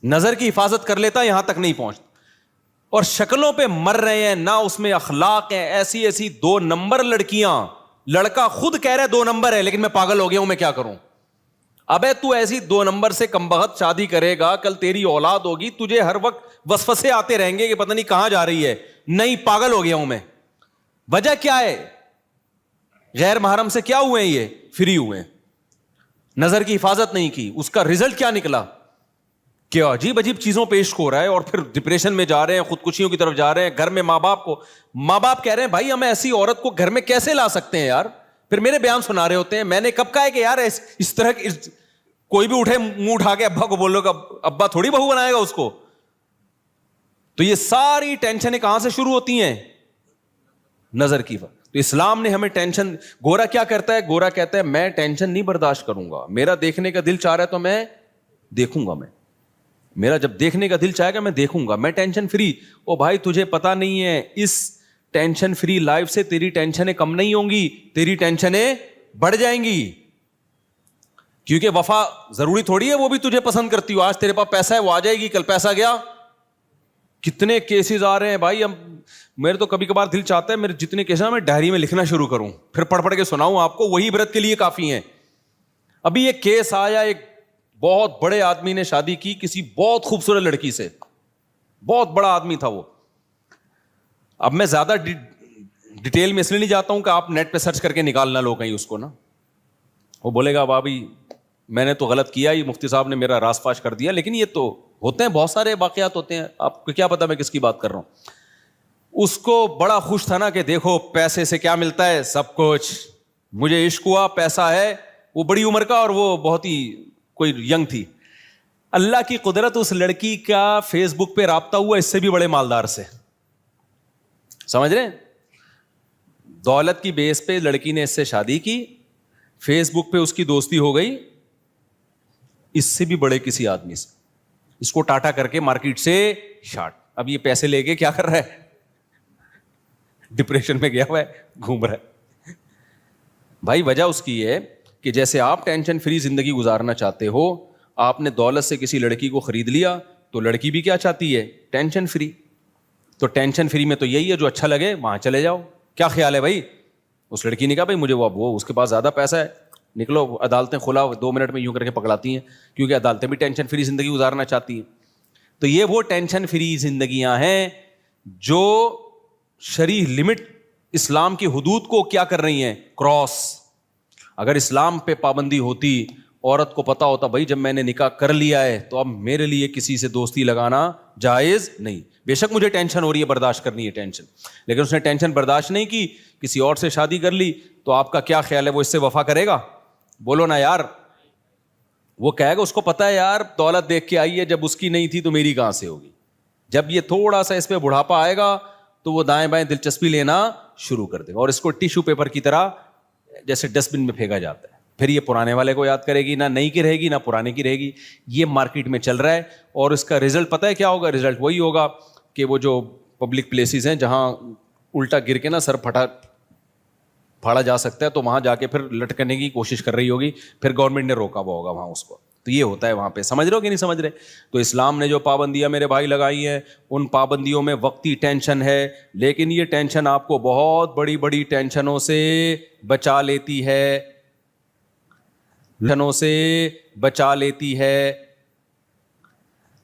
نظر کی حفاظت کر لیتا یہاں تک نہیں پہنچتا. اور شکلوں پہ مر رہے ہیں، نہ اس میں اخلاق ہے، ایسی ایسی 2 نمبر لڑکیاں، لڑکا خود کہہ رہا ہے 2 نمبر ہے لیکن میں پاگل ہو گیا ہوں، میں کیا کروں؟ ابے تو ایسی 2 نمبر سے کمبخت شادی کرے گا، کل تیری اولاد ہوگی، تجھے ہر وقت وسوسے آتے رہیں گے کہ پتہ نہیں کہاں جا رہی ہے، نہیں پاگل ہو گیا ہوں میں۔ وجہ کیا ہے؟ غیر محرم سے کیا ہوئے ہیں؟ یہ فری ہوئے ہیں، نظر کی حفاظت نہیں کی، اس کا رزلٹ کیا نکلا؟ کیا عجیب عجیب چیزوں پیش ہو رہا ہے، اور پھر ڈپریشن میں جا رہے ہیں، خودکشیوں کی طرف جا رہے ہیں۔ گھر میں ماں باپ کہہ رہے ہیں بھائی ہم ایسی عورت کو گھر میں کیسے لا سکتے ہیں یار؟ پھر میرے بیان سنا رہے ہوتے ہیں، میں نے کب کہا ہے کہ یار اس طرح کوئی بھی اٹھے منہ اٹھا کے ابا کو بولو گا، ابا تھوڑی بہو بنائے گا اس کو۔ تو یہ ساری ٹینشنیں کہاں سے شروع ہوتی ہیں؟ نظر کی۔ تو اسلام نے ہمیں ٹینشن، گورا کیا کرتا ہے؟ گورا کہتا ہے میں ٹینشن نہیں برداشت کروں گا، میرا دیکھنے کا دل چاہ رہا ہے تو میں دیکھوں گا، میرا جب دیکھنے کا دل چاہے گا میں دیکھوں گا، میں ٹینشن فری۔ او بھائی تجھے پتا نہیں ہے اس ٹینشن فری لائف سے تیری ٹینشنیں کم نہیں ہوں گی، تیری ٹینشنیں بڑھ جائیں گی، کیونکہ وفا ضروری تھوڑی ہے وہ بھی تجھے پسند کرتی ہو۔ آج تیرے پاس پیسہ ہے وہ آ جائے گی، کل پیسہ گیا۔ کتنے کیسز آ رہے ہیں بھائی، میرے تو کبھی کبھار دل چاہتا ہے میرے جتنے کیسز ہیں میں ڈائری میں لکھنا شروع کروں، پھر پڑھ کے سناؤں آپ کو، وہی عبرت کے لیے کافی ہیں۔ ابھی ایک کیس آیا، ایک بہت بڑے آدمی نے شادی کی کسی بہت خوبصورت لڑکی سے، بہت بڑا آدمی تھا وہ۔ اب میں زیادہ ڈیٹیل میں اس لیے نہیں جاتا ہوں کہ آپ نیٹ پہ سرچ کر کے نکالنا لو کہیں اس کو نا، وہ بولے گا بھابھی میں نے تو غلط کیا، یہ مفتی صاحب نے میرا راز فاش کر دیا، لیکن یہ تو ہوتے ہیں، بہت سارے واقعات ہوتے ہیں، آپ کو کیا پتا میں کس کی بات کر رہا ہوں۔ اس کو بڑا خوش تھا نا کہ دیکھو پیسے سے کیا ملتا ہے، سب کچھ، مجھے عشق ہوا، پیسہ ہے، وہ بڑی عمر کا اور وہ بہت ہی کوئی ینگ تھی۔ اللہ کی قدرت، اس لڑکی کا فیس بک پہ رابطہ ہوا اس سے بھی بڑے مالدار سے، سمجھ رہے ہیں؟ دولت کی بیس پہ لڑکی نے اس سے شادی کی، فیس بک پہ اس کی دوستی ہو گئی اس سے بھی بڑے کسی آدمی سے، اس کو ٹاٹا کر کے مارکیٹ سے شارٹ۔ اب یہ پیسے لے کے کیا کر رہا ہے؟ ڈپریشن میں گیا ہوا ہے، گھوم رہا ہے۔ بھائی وجہ اس کی ہے کہ جیسے آپ ٹینشن فری زندگی گزارنا چاہتے ہو، آپ نے دولت سے کسی لڑکی کو خرید لیا تو لڑکی بھی کیا چاہتی ہے؟ Tension free. تو ٹینشن فری میں تو یہی ہے جو اچھا لگے وہاں چلے جاؤ۔ کیا خیال ہے بھائی؟ اس لڑکی نے کہا بھائی مجھے وہ اس کے پاس زیادہ پیسہ ہے، نکلو عدالتیں کھلا 2 منٹ میں یوں کر کے پکڑاتی ہیں، کیونکہ عدالتیں بھی ٹینشن فری زندگی گزارنا چاہتی ہیں۔ تو یہ وہ ٹینشن فری زندگیاں ہیں جو شرعی لمٹ، اسلام کی حدود کو کیا کر رہی ہیں؟ کراس۔ اگر اسلام پہ پابندی ہوتی، عورت کو پتا ہوتا بھائی جب میں نے نکاح کر لیا ہے تو اب میرے لیے کسی سے دوستی لگانا جائز نہیں، بے شک مجھے ٹینشن ہو رہی ہے، برداشت کرنی ہے ٹینشن، لیکن اس نے ٹینشن برداشت نہیں کی، کسی اور سے شادی کر لی، تو آپ کا کیا خیال ہے وہ اس سے وفا کرے گا؟ بولو نا یار۔ وہ کہے گا اس کو پتا ہے یار دولت دیکھ کے آئی ہے، جب اس کی نہیں تھی تو میری کہاں سے ہوگی۔ جب یہ تھوڑا سا اس پہ بڑھاپا آئے گا تو وہ دائیں بائیں دلچسپی لینا شروع کر دے گا، اور اس کو ٹیشو پیپر کی طرح جیسے ڈسٹ بن میں پھینکا جاتا ہے، پھر یہ پرانے والے کو یاد کرے گی، نہ نئی کی رہے گی نہ پرانے کی رہے گی۔ یہ مارکیٹ میں چل رہا ہے، اور اس کا رزلٹ پتہ ہے کیا ہوگا؟ رزلٹ وہی ہوگا کہ وہ جو پبلک پلیسز ہیں جہاں الٹا گر کے نا سر پھاڑا جا سکتا ہے، تو وہاں جا کے پھر لٹکنے کی کوشش کر رہی ہوگی، پھر گورنمنٹ نے روکا ہوا ہوگا وہاں اس کو۔ تو یہ ہوتا ہے وہاں پہ، سمجھ رہے ہو کہ نہیں سمجھ رہے؟ تو اسلام نے جو پابندیاں میرے بھائی لگائی ہیں، ان پابندیوں میں وقتی ٹینشن ہے، لیکن یہ ٹینشن آپ کو بہت بڑی بڑی ٹینشنوں سے بچا لیتی ہے،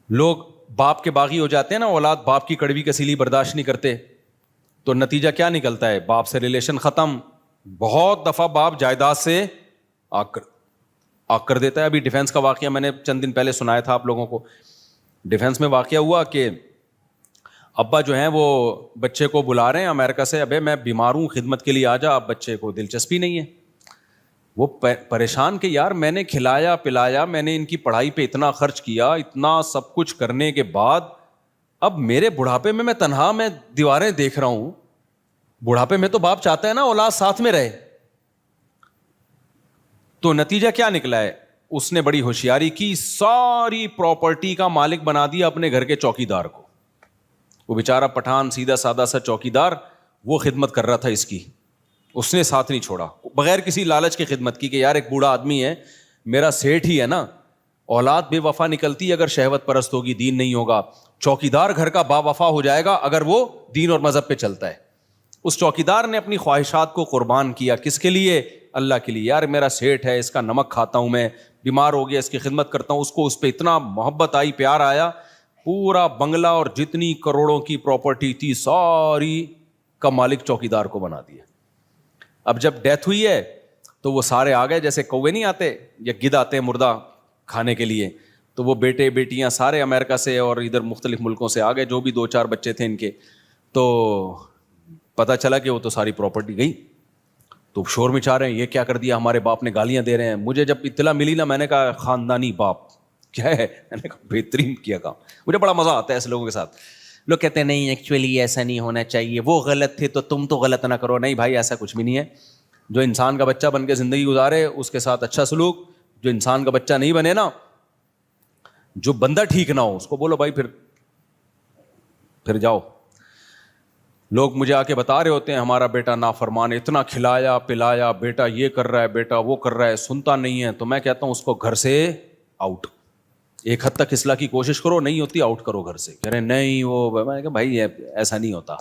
لوگ باپ کے باغی ہو جاتے ہیں نا، اولاد باپ کی کڑوی کسیلی برداشت نہیں کرتے، تو نتیجہ کیا نکلتا ہے؟ باپ سے ریلیشن ختم۔ بہت دفعہ باپ جائیداد سے آگ کر دیتا ہے۔ ابھی ڈیفینس کا واقعہ میں نے چند دن پہلے سنایا تھا آپ لوگوں کو۔ ڈیفینس میں واقعہ ہوا کہ ابا جو ہیں وہ بچے کو بلا رہے ہیں امریکہ سے، ابے میں بیمار ہوں خدمت کے لیے آ جا، اب بچے کو دلچسپی نہیں ہے، وہ پریشان کہ یار میں نے کھلایا پلایا، میں نے ان کی پڑھائی پہ اتنا خرچ کیا، اتنا سب کچھ کرنے کے بعد اب میرے بڑھاپے میں تنہا میں دیواریں دیکھ رہا ہوں۔ بڑھاپے میں تو باپ چاہتا ہے نا اولاد ساتھ میں رہے۔ تو نتیجہ کیا نکلا ہے؟ اس نے بڑی ہوشیاری کی، ساری پراپرٹی کا مالک بنا دیا اپنے گھر کے چوکیدار کو۔ وہ بیچارہ پٹھان سیدھا سادہ سا چوکیدار، وہ خدمت کر رہا تھا اس کی، اس نے ساتھ نہیں چھوڑا، بغیر کسی لالچ کی خدمت کی کہ یار ایک بوڑھا آدمی ہے، میرا سیٹ ہی ہے نا، اولاد بے وفا نکلتی ہے اگر شہوت پرست ہوگی, دین نہیں ہوگا. چوکیدار گھر کا با وفا ہو جائے گا اگر وہ دین اور مذہب پہ چلتا ہے. اس چوکیدار نے اپنی خواہشات کو قربان کیا, کس کے لیے؟ اللہ کے لیے. یار میرا سیٹ ہے, اس کا نمک کھاتا ہوں میں, بیمار ہو گیا اس کی خدمت کرتا ہوں, اس پہ اتنا محبت آئی, پیار آیا, پورا بنگلہ اور جتنی کروڑوں کی پراپرٹی تھی ساری کا مالک چوکیدار کو بنا دیا. اب جب ڈیتھ ہوئی ہے تو وہ سارے آ گئے, جیسے کوے نہیں آتے یا گدھ آتے ہیں مردہ کھانے کے لیے, تو وہ بیٹے بیٹیاں سارے امریکہ سے اور ادھر مختلف ملکوں سے آ گئے, جو بھی 2-4 بچے تھے ان کے. تو پتہ چلا کہ وہ تو ساری پراپرٹی گئی, تو شور مچا رہے ہیں یہ کیا کر دیا, ہمارے باپ نے گالیاں دے رہے ہیں. مجھے جب اطلاع ملی نا, میں نے کہا خاندانی باپ کیا ہے, میں نے کہا بہترین کیا کام. مجھے بڑا مزہ آتا ہے ایسے لوگوں کے ساتھ. لوگ کہتے ہیں نہیں ایکچولی ایسا نہیں ہونا چاہیے, وہ غلط تھے تو تم تو غلط نہ کرو. نہیں بھائی, ایسا کچھ بھی نہیں ہے. جو انسان کا بچہ بن کے زندگی گزارے اس کے ساتھ اچھا سلوک, جو انسان کا بچہ نہیں بنے نا, جو بندہ ٹھیک نہ ہو, اس کو بولو بھائی پھر جاؤ. لوگ مجھے آ کے بتا رہے ہوتے ہیں ہمارا بیٹا نافرمان, اتنا کھلایا پلایا, بیٹا یہ کر رہا ہے, بیٹا وہ کر رہا ہے, سنتا نہیں ہے. تو میں کہتا ہوں اس کو گھر سے آؤٹ. ایک حد تک اصلاح کی کوشش کرو, نہیں ہوتی آؤٹ کرو گھر سے. کہہ رہے نہیں وہ, میں نے کہا بھائی ایسا نہیں ہوتا.